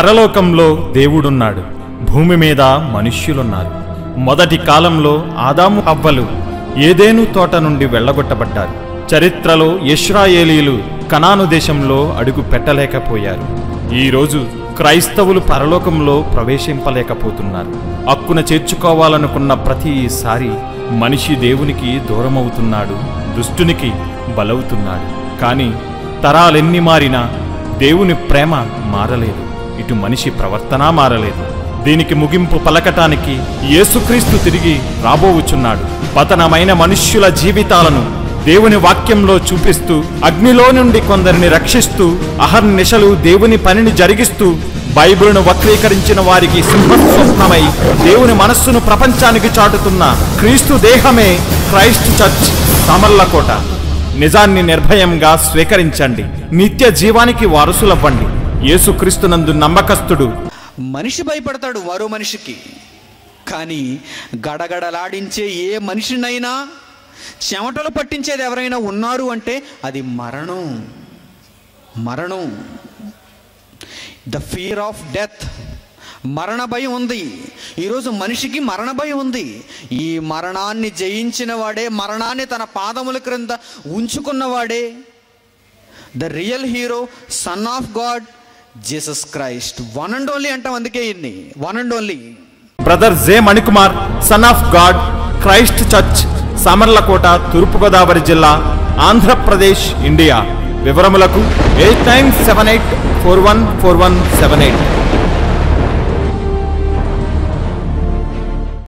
పరలోకంలో దేవుడున్నాడు, భూమి మీద మనుష్యులున్నారు. మొదటి కాలంలో ఆదాము హవ్వలు ఏదేను తోట నుండి వెళ్ళగొట్టబడ్డారు. చరిత్రలో ఇశ్రాయేలీలు కనాను దేశంలో అడుగు పెట్టలేకపోయారు. ఈరోజు క్రైస్తవులు పరలోకంలో ప్రవేశింపలేకపోతున్నారు. హక్కున చేర్చుకోవాలనుకున్న ప్రతిసారి మనిషి దేవునికి దూరమవుతున్నాడు, దుష్టునికి బలవుతున్నాడు. కానీ తరాలెన్ని మారినా దేవుని ప్రేమ మారలేదు, ఇటు మనిషి ప్రవర్తన మారలేదు. దీనికి ముగింపు పలకటానికి యేసుక్రీస్తు తిరిగి రాబోవుచున్నాడు. పతనమైన మనుష్యుల జీవితాలను దేవుని వాక్యంలో చూపిస్తూ, అగ్నిలో నుండి కొందరిని రక్షిస్తూ, అహర్నిశలు దేవుని పనిని జరిగిస్తూ, బైబిల్ను వక్రీకరించిన వారికి సింహస్వప్నమై దేవుని మనస్సును ప్రపంచానికి చాటుతున్న క్రీస్తు దేహమే క్రైస్ట్ చర్చ్ సామర్లకోట. నిజాన్ని నిర్భయంగా స్వీకరించండి, నిత్య జీవానికి వారసులవ్వండి. యేసుక్రీస్తునందు నమ్మకస్తుడు. మనిషి భయపడతాడు మరో మనిషికి, కానీ గడగడలాడించే ఏ మనిషినైనా చెమటలు పట్టించేది ఎవరైనా ఉన్నారు అంటే అది మరణం. మరణం, ద ఫియర్ ఆఫ్ డెత్, మరణ భయం ఉంది. ఈరోజు మనిషికి మరణ భయం ఉంది. ఈ మరణాన్ని జయించిన వాడే, మరణాన్ని తన పాదముల క్రింద ఉంచుకున్నవాడే the real hero, son of God, Jesus Christ. One and only అంటాం, అందుకే ఇన్ని one and only. Brother J Manikumar, son of God, Christ church, Samarlakota, Thoorpu Godavari జిల్లా, ఆంధ్రప్రదేశ్, ఇండియా. వివరములకు 8978414178.